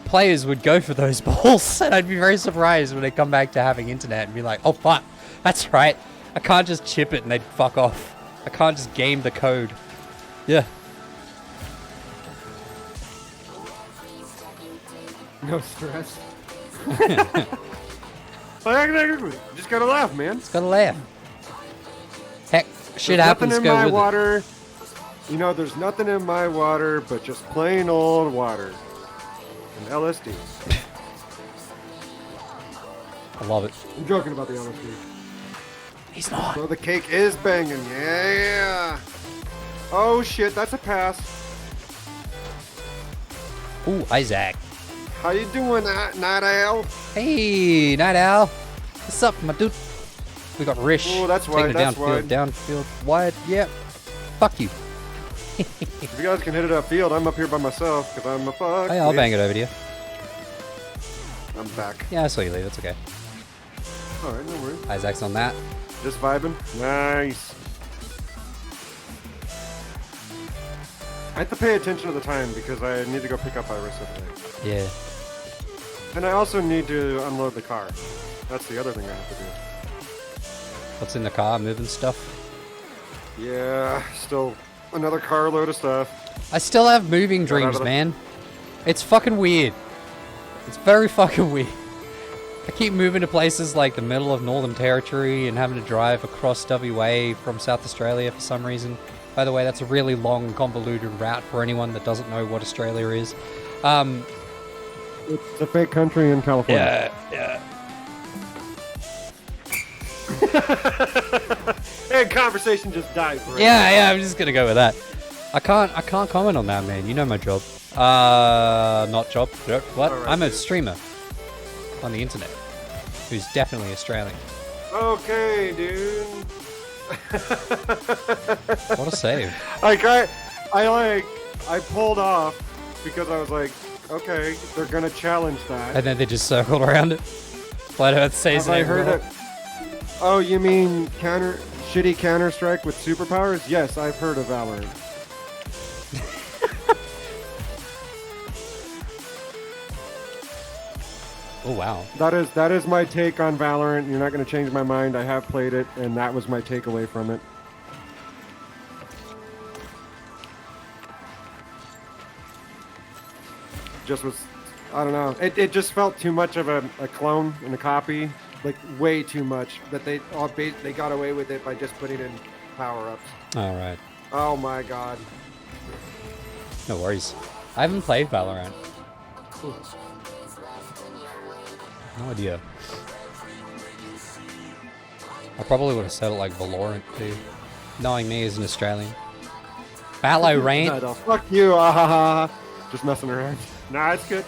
players would go for those balls, and I'd be very surprised when they come back to having internet and be like, "Oh fuck, that's right. I can't just chip it and they'd fuck off. I can't just game the code." Yeah. No stress. Just gotta laugh, man. It's gotta laugh. Heck, shit There's happens. nothing in Go my with water. You know, there's nothing in my water but just plain old water and LSD. it. I love it. I'm joking about the LSD. He's not. So the cake is banging. Yeah. Oh shit, that's a pass. Ooh, Isaac. How you doing, Night Owl? Hey, Night Owl. What's up, my dude? We got Rish. Oh, that's taking wide, it that's downfield, wide. downfield, wide. Yep. Fuck you. If you guys can hit it upfield, I'm up here by myself because I'm a fuck. Hey, I'll bitch. bang it over to you. I'm back. Yeah, I saw you leave. It's okay. Alright, no worries. Isaac's on that. Just vibing. Nice. I have to pay attention to the time because I need to go pick up Iris today. Yeah. And I also need to unload the car. That's the other thing I have to do. What's in the car? Moving stuff. Yeah, still another carload of stuff. I still have moving out dreams, of the- man. It's fucking weird. It's very fucking weird. I keep moving to places like the middle of Northern Territory and having to drive across WA from South Australia for some reason. By the way, that's a really long, convoluted route for anyone that doesn't know what Australia is. It's a fake country in California. Yeah. And conversation just died. Right Yeah, I'm just gonna go with that. I can't comment on that, man. You know my job. Not job. What? Alright, I'm a dude. streamer on the internet who's definitely Australian. Okay, dude. What a save. Like I pulled off because I was like, okay, they're gonna challenge that. And then they just circled around it. Flat Earth says Have I heard it? Oh, you mean shitty Counter-Strike with superpowers? Yes, I've heard of Valorant. Oh wow. That is my take on Valorant. You're not going to change my mind. I have played it, and that was my takeaway from it. Just was, I don't know. It just felt too much of a clone and a copy, like way too much. That they got away with it by just putting in power-ups. All right. Oh my god. No worries. I haven't played Valorant. No idea. I probably would have said it like Valorant too, knowing me as an Australian. Valorant. No, fuck you, ah ha ha. Just messing around. Nah, it's good.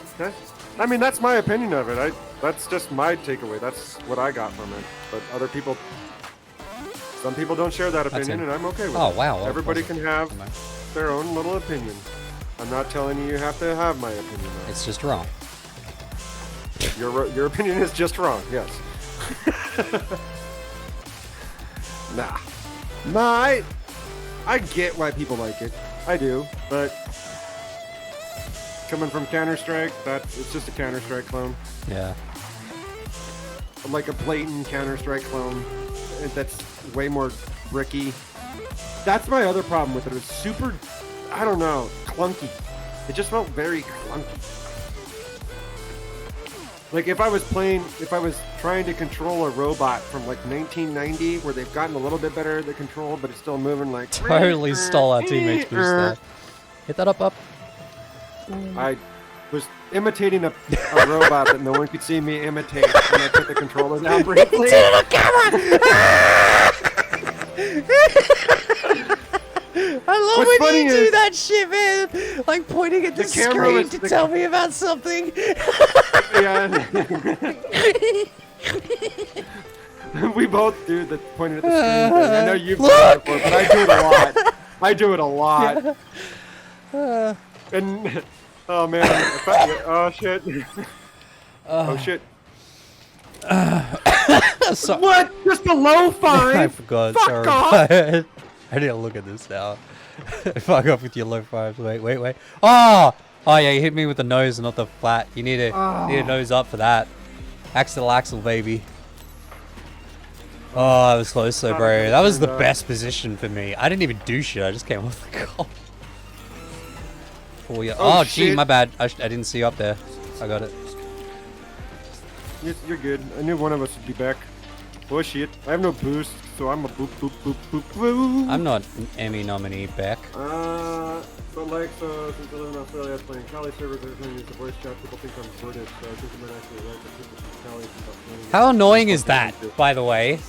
I mean, that's my opinion of it. That's just my takeaway. That's what I got from it. But other people, some people don't share that opinion, and I'm okay with Oh it. wow. Well, Everybody wasn't- can have their own little opinion. I'm not telling you have to have my opinion. Though. It's just wrong. Your opinion is just wrong. Yes. Nah. I get why people like it. I do, but coming from Counter-Strike, it's just a Counter-Strike clone. Yeah. Like a blatant Counter-Strike clone. That's way more bricky. That's my other problem with it. It was super, I don't know, clunky. It just felt very clunky. Like if I was trying to control a robot from like 1990, where they've gotten a little bit better at the control, but it's still moving like Totally stole our teammate's boost there. Hit that up. was imitating a robot that no one could see me imitate, and I put the controller down briefly. I love What's when funny you do is- that shit, man. Like pointing at the camera screen was- to the- tell me about something. Yeah. We both do the pointing at the screen thing. I know you've done it before, but I do it a lot. I do it a lot. And oh man, oh shit. Oh shit. So- What? Just a low five? I forgot. Fuck Sorry. off. I need to look at this now. Fuck off with your low fives. Wait. Oh yeah, you hit me with the nose, not the flat. You need to nose up for that. Axle, baby. Oh, that was close though, bro. That was the best position for me. I didn't even do shit. I just came off the goal. Oh yeah. Oh gee, shit. my bad. I didn't see you up there. I got it. You're good. I knew one of us would be back. Oh shit. I have no boost, so I'm a boop boop boop boop boop. I'm not an Emmy nominee, Beck. But like, so since I live in Australia, I was playing Cali servers, every time I use the voice chat, people think I'm British, so I think I might actually like the people from Cali since I'm playing. How annoying is that, by the way?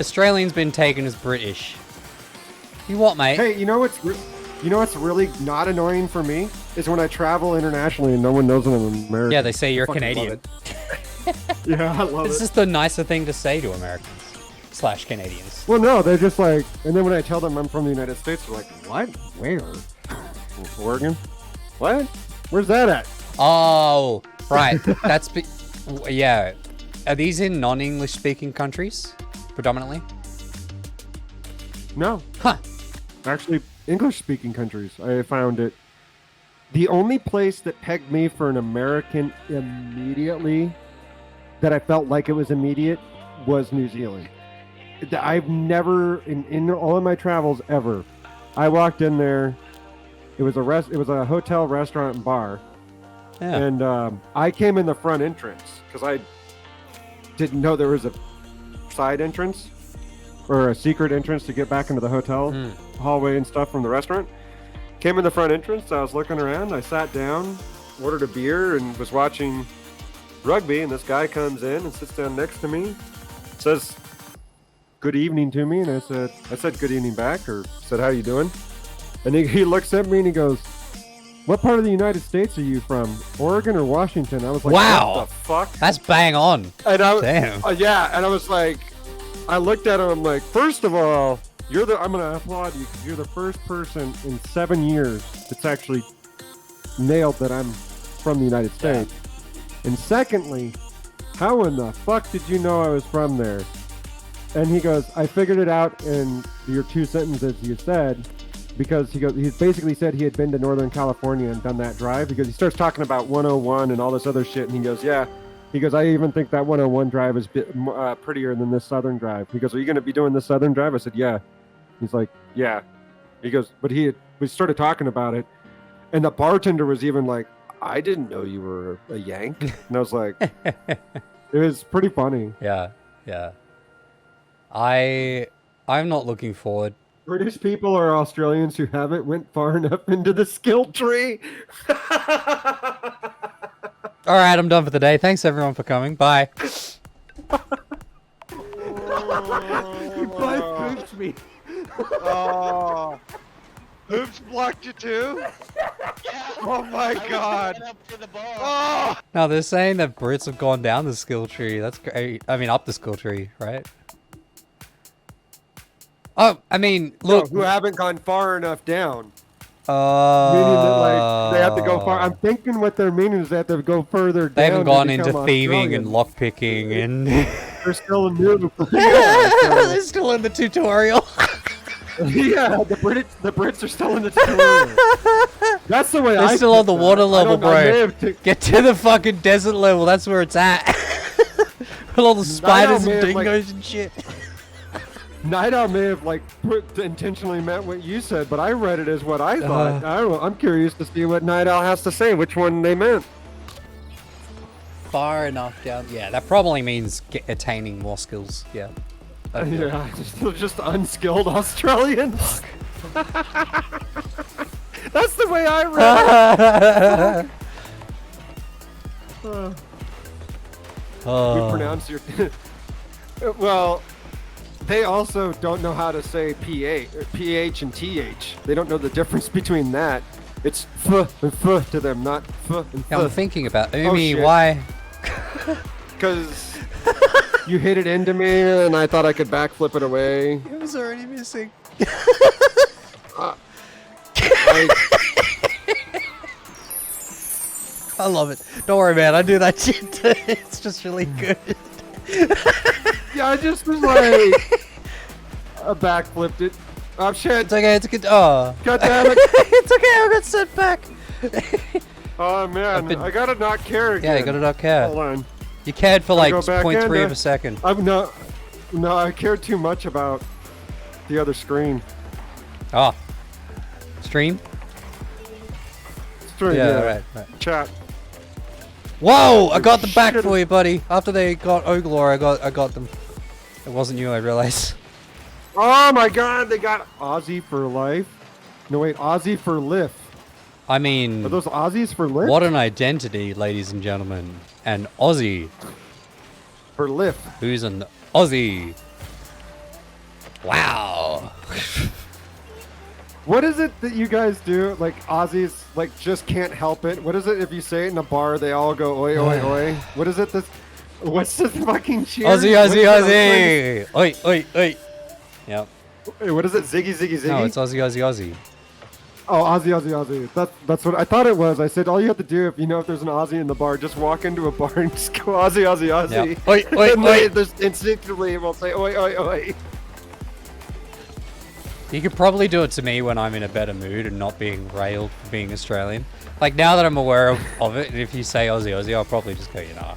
Australians been taken as British. You what, mate? Hey, you know what's really not annoying for me is when I travel internationally and no one knows that I'm American. Yeah, they say you're I fucking Canadian. love it. Yeah, I love It's it. just the nicer thing to say to Americans/Canadians. Well, no, they're just like, and then when I tell them I'm from the United States, they're like, what? Where? Oregon? What? Where's that at? Oh, right. Yeah. Are these in non-English speaking countries predominantly? No. Huh. Actually, English-speaking countries, I found it. The only place that pegged me for an American immediately, that I felt like it was immediate, was New Zealand. I've never, in all of my travels ever, I walked in there. It was a hotel, restaurant, and bar, Yeah. and I came in the front entrance because I didn't know there was a side entrance or a secret entrance to get back into the hotel hallway and stuff from the restaurant. Came in the front entrance. I was looking around. I sat down, ordered a beer, and was watching rugby. And this guy comes in and sits down next to me, says good evening to me, and I said good evening back, or said how you doing? And he looks at me and he goes, "What part of the United States are you from? Oregon or Washington?" I was like, Wow. "What the fuck?" That's bang on. And I, Damn. yeah, and I was like, I looked at him. I'm like, first of all, I'm gonna applaud you because you're the first person in 7 years that's actually nailed that I'm from the United States. And secondly, how in the fuck did you know I was from there? And he goes, I figured it out in your 2 sentences you said, because he basically said he had been to Northern California and done that drive, because he starts talking about 101 and all this other shit, and he goes, yeah. He goes, I even think that 101 drive is prettier than this southern drive. He goes, are you going to be doing this southern drive? I said, yeah. He's like, yeah. He goes, but we started talking about it, and the bartender was even like, I didn't know you were a Yank. And I was like, it was pretty funny. Yeah. I'm not looking forward. British people or Australians who haven't went far enough into the skill tree. All right, I'm done for the day. Thanks everyone for coming. Bye. You both pushed me. Oh. Hoops blocked you too? Oh my god. Oh. Now they're saying that Brits have gone down the skill tree. That's great. I mean, up the skill tree, right? Oh, I mean, look. Who haven't gone far enough down. Oh. Meaning that, like, they have to go far. I'm thinking what they're meaning is they have to go further down. They haven't to gone into become thieving Australian. and lockpicking and... They're still a noob. They're still in the tutorial. Yeah, the Brits are still in the tutorial. That's the way They're still on the water level, bro. To, Get to the fucking desert level. That's where it's at. With all the spiders and dingoes and shit. Night Owl may have intentionally meant what you said, but I read it as what I thought. I don't know. I'm curious to see what Night Owl has to say. Which one they meant? Far enough down. Yeah, that probably means attaining more skills. Yeah. Yeah, just unskilled Australians. That's the way I read it. We pronounce your. Well, they also don't know how to say ph and th. They don't know the difference between that. It's f and f to them, not f and Yeah, I'm f. thinking about Oh, Umi. shit. Why? Because you hit it into me, and I thought I could backflip it away. It was already missing. I love it. Don't worry, man. I do that shit too. It's just really good. Yeah, I just was like, I backflipped it. Oh shit! It's okay. It's good. Oh. God damn it! It's okay. I got sent back. Oh man, I gotta not care again. Yeah, you gotta not care. Hold on. You cared for like go back 0.3 in, of a second. I'm not. No, I cared too much about the other screen. Oh. Stream? Stream, Right. Chat. Whoa! I got them back Shit. for you, buddy. After they got Oglor, I got them. It wasn't you, I realize. Oh my god, they got Aussie for life. No wait, Aussie for lift. I mean, Are those Aussies for lift? what an identity, ladies and gentlemen. An Aussie. For lift. Who's an Aussie? Wow. What is it that you guys do? Like Aussies, like just can't help it. What is it if you say it in a bar? They all go oi oi oi. What is it? What's this fucking cheer? Aussie, What's Aussie, it? Aussie. Oi, oi, oi. Yep. Wait, what is it? Ziggy ziggy ziggy. No, it's Aussie, Aussie, Aussie. Oh, Aussie, Aussie, Aussie. That's what I thought it was. I said all you have to do if there's an Aussie in the bar, just walk into a bar and just go Aussie, Aussie, Aussie. Yep. Oi, oi, And oi. they just instinctively will say oi, oi, oi. You could probably do it to me when I'm in a better mood and not being railed for being Australian. Like, now that I'm aware of it, and if you say Aussie, Aussie, I'll probably just go, nah,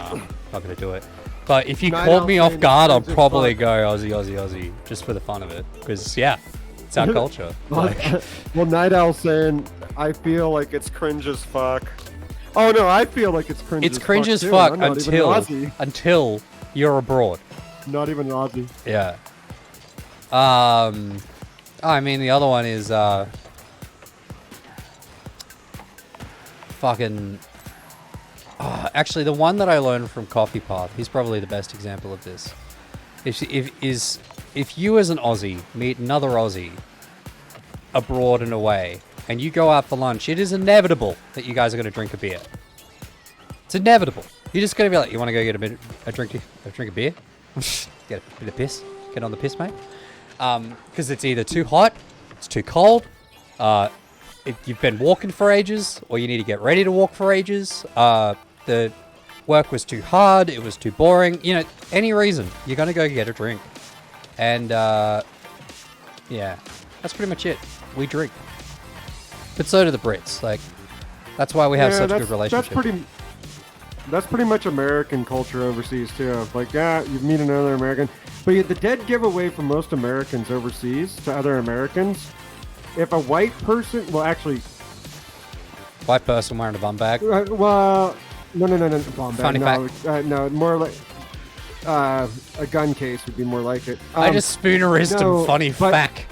I'm not going to do it. But if you Night called Owl me off saying guard, I'll it's just probably fun. go Aussie, Aussie, Aussie, just for the fun of it. Because, yeah, it's our culture. Like, Well, Night Owl saying, I feel like it's cringe as fuck. Oh no, I feel like it's cringe it's as cringe fuck as too, fuck and I'm not even an Aussie. until you're abroad. Not even an Aussie. Yeah. I mean, the other one is, fucking... actually, the one that I learned from Coffee Path, he's probably the best example of this. If you as an Aussie meet another Aussie abroad and away, and you go out for lunch, it is inevitable that you guys are going to drink a beer. It's inevitable. You're just going to be like, you want to go get a drink of beer? Get a bit of piss? Get on the piss, mate? Because it's either too hot, it's too cold, you've been walking for ages, or you need to get ready to walk for ages, the work was too hard, it was too boring, any reason, you're gonna go get a drink. And, yeah, that's pretty much it. We drink. But so do the Brits, like, that's why we have such a good relationship. That's pretty much American culture overseas too. Like, yeah, you meet another American. But the dead giveaway for most Americans overseas to other Americans, if a white person, well, actually, White person wearing a bum bag. well, no, bomb Funny bag. fact. No, more like a gun case would be more like it. I just spoonerized no, him funny but- fact.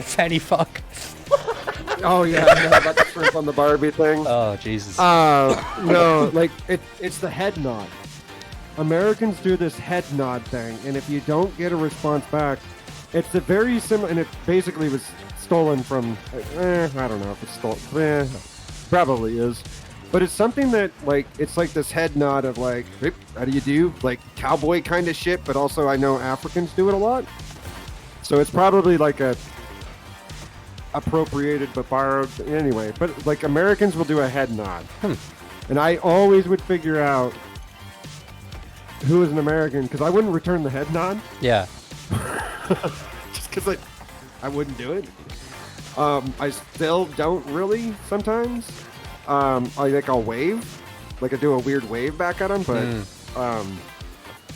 Fanny fuck. Oh yeah, I know about the shrimp on the Barbie thing. Oh, Jesus. No, like it's the head nod. Americans do this head nod thing, and if you don't get a response back, it's a very similar, and it basically was stolen from, I don't know if it's stolen, probably is, but it's something that, like, it's like this head nod of like, "Hey, how do you do?" Like cowboy kind of shit, but also I know Africans do it a lot. So it's probably like a appropriated but borrowed anyway, but like Americans will do a head nod. And I always would figure out who is an American because I wouldn't return the head nod Yeah. just because I wouldn't do it. I still don't really sometimes. I'll wave, like I do a weird wave back at them,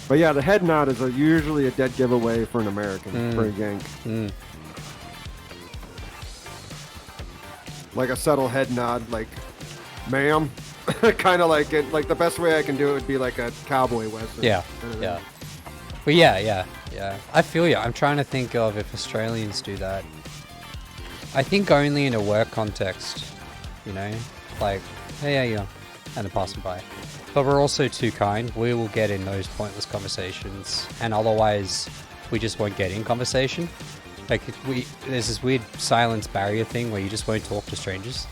but yeah, the head nod is usually a dead giveaway for an American, for a yank. Like a subtle head nod, like, ma'am. Kind of like it. Like the best way I can do it would be like a cowboy western. Yeah. kind of Yeah. thing. But yeah. I feel you. I'm trying to think of if Australians do that. I think only in a work context, like, hey, yeah, and they're passing by. But we're also too kind. We will get in those pointless conversations, and otherwise we just won't get in conversation. Like, there's this weird silence barrier thing where you just won't talk to strangers.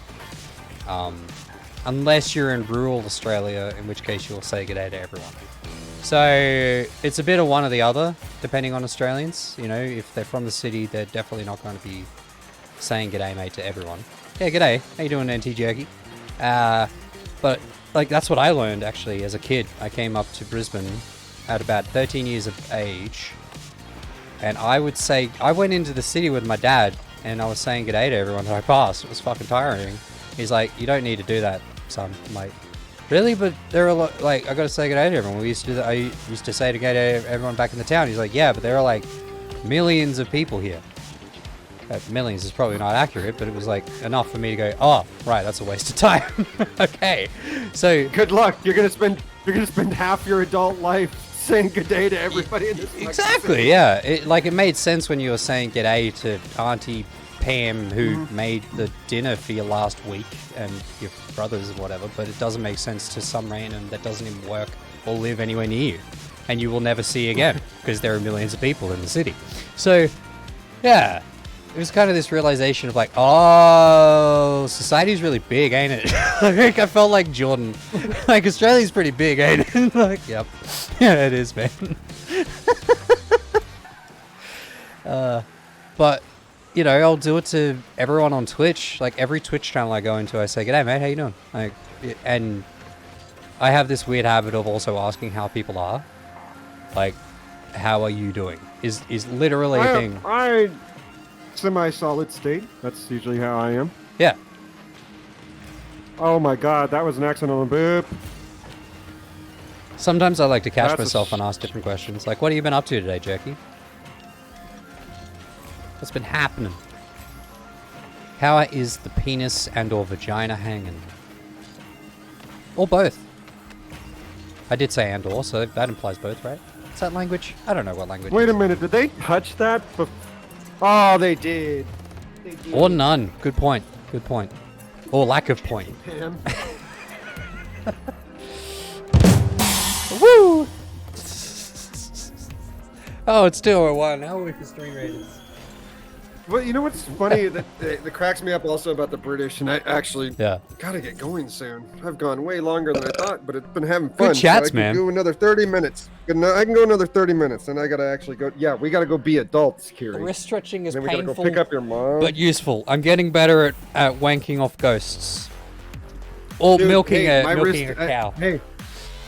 Unless you're in rural Australia, in which case you'll say g'day to everyone. So it's a bit of one or the other, depending on Australians. You know, if they're from the city, they're definitely not going to be saying g'day, mate, to everyone. Yeah, g'day. How you doing, NT Jerky? But, like, that's what I learned, actually, as a kid. I came up to Brisbane at about 13 years of age. And I would say, I went into the city with my dad, and I was saying g'day to everyone that I passed. It was fucking tiring. He's like, you don't need to do that, son. I'm like, really? But there are a lot, like, I gotta say g'day to everyone. I used to say g'day to everyone back in the town. He's like, yeah, but there are like millions of people here. Millions is probably not accurate, but it was like enough for me to go, oh, right, that's a waste of time. Okay, so Good luck. You're gonna spend half your adult life saying good day to everybody in this. exactly, yeah. It made sense when you were saying g'day to Auntie Pam, who made the dinner for you last week, and your brothers or whatever, but it doesn't make sense to some random that doesn't even work or live anywhere near you, and you will never see again because there are millions of people in the city. So, yeah. It was kind of this realization of like, oh, society's really big, ain't it? Like, I felt like Jordan. Like, Australia's pretty big, ain't it? Like, yep. Yeah, it is, man. But, you know, I'll do it to everyone on Twitch. Like, every Twitch channel I go into, I say, g'day, mate, how you doing? Like, and I have this weird habit of also asking how people are. Like, how are you doing? Is literally a thing. Semi-solid state. That's usually how I am. Yeah. Oh my god, that was an accidental boop. Sometimes I like to catch That's myself and ask different questions. Like, what have you been up to today, Jerky? What's been happening? How is the penis and or vagina hanging? Or both. I did say and or, so that implies both, right? Is that language? I don't know what language Wait it a is. minute, did they touch that? Oh, they did. Or none. Good point. Good point. Or lack of point. Pam. Woo! Oh, it's 2:01. How are we for stream ratings? Well, you know what's funny that cracks me up also about the British, and I actually Yeah. gotta get going soon. I've gone way longer than I thought, but it's been having fun. chats, so I man. can go another 30 minutes. I can go another 30 minutes, and I gotta actually go. Yeah, we gotta go be adults, Kiri. Wrist stretching is Then we gotta painful, go pick up your mom. but useful. I'm getting better at wanking off ghosts. Or Dude, milking hey, a my milking wrist- a cow. hey,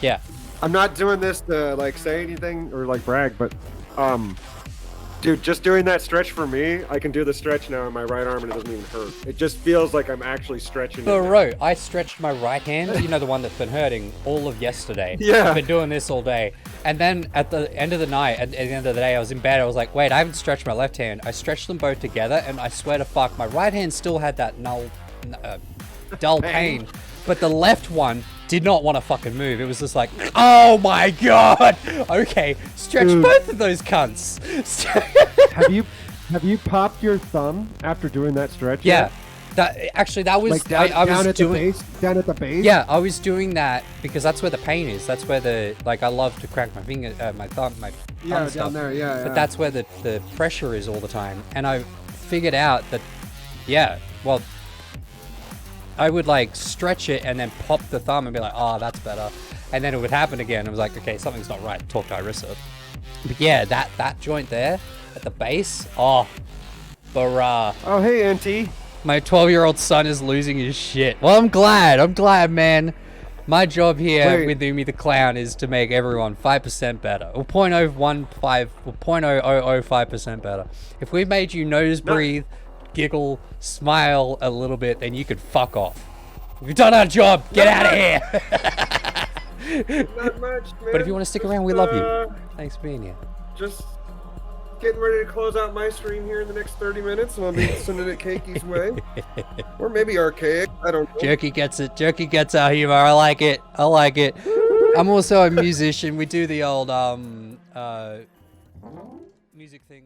Yeah. I'm not doing this to like say anything or like brag, but dude, just doing that stretch for me, I can do the stretch now in my right arm and it doesn't even hurt. It just feels like I'm actually stretching. it now. Bro, I stretched my right hand, you know, the one that's been hurting all of yesterday. Yeah. I've been doing this all day. And then at the end of the night, at the end of the day, I was in bed. I was like, wait, I haven't stretched my left hand. I stretched them both together, and I swear to fuck, my right hand still had that dull pain. But the left one did not want to fucking move. It was just like, oh my god. Okay, stretch Dude. both of those cunts. Have you popped your thumb after doing that stretch? Yeah. yet? That was Like down, I was down at doing the base. Down at the base. Yeah, I was doing that because that's where the pain is. That's where the, like, I love to crack my finger, my thumb, my thumb Yeah, stuff. down there. Yeah. But that's where the pressure is all the time. And I figured out that, yeah, well, I would like stretch it and then pop the thumb and be like, oh, that's better. And then it would happen again. I was like, okay, something's not right. Talk to Irissa. But yeah, that joint there at the base, oh, barrah. Oh, hey, Auntie. My 12-year-old son is losing his shit. Well, I'm glad, man. My job here with UmiTheClown is to make everyone 5% better. Or 0.015, or 0.0005% better. If we made you nose breathe, giggle, smile a little bit, then you could fuck off. We've done our job. Get out of here. Not much, man. But if you want to stick around, we love you. Thanks for being here. Just getting ready to close out my stream here in the next 30 minutes, and I'll be sending it Cakey's way. Or maybe Archaic. I don't know. Jerky gets it. Jerky gets our humor. I like it. I'm also a musician. We do the old music thing.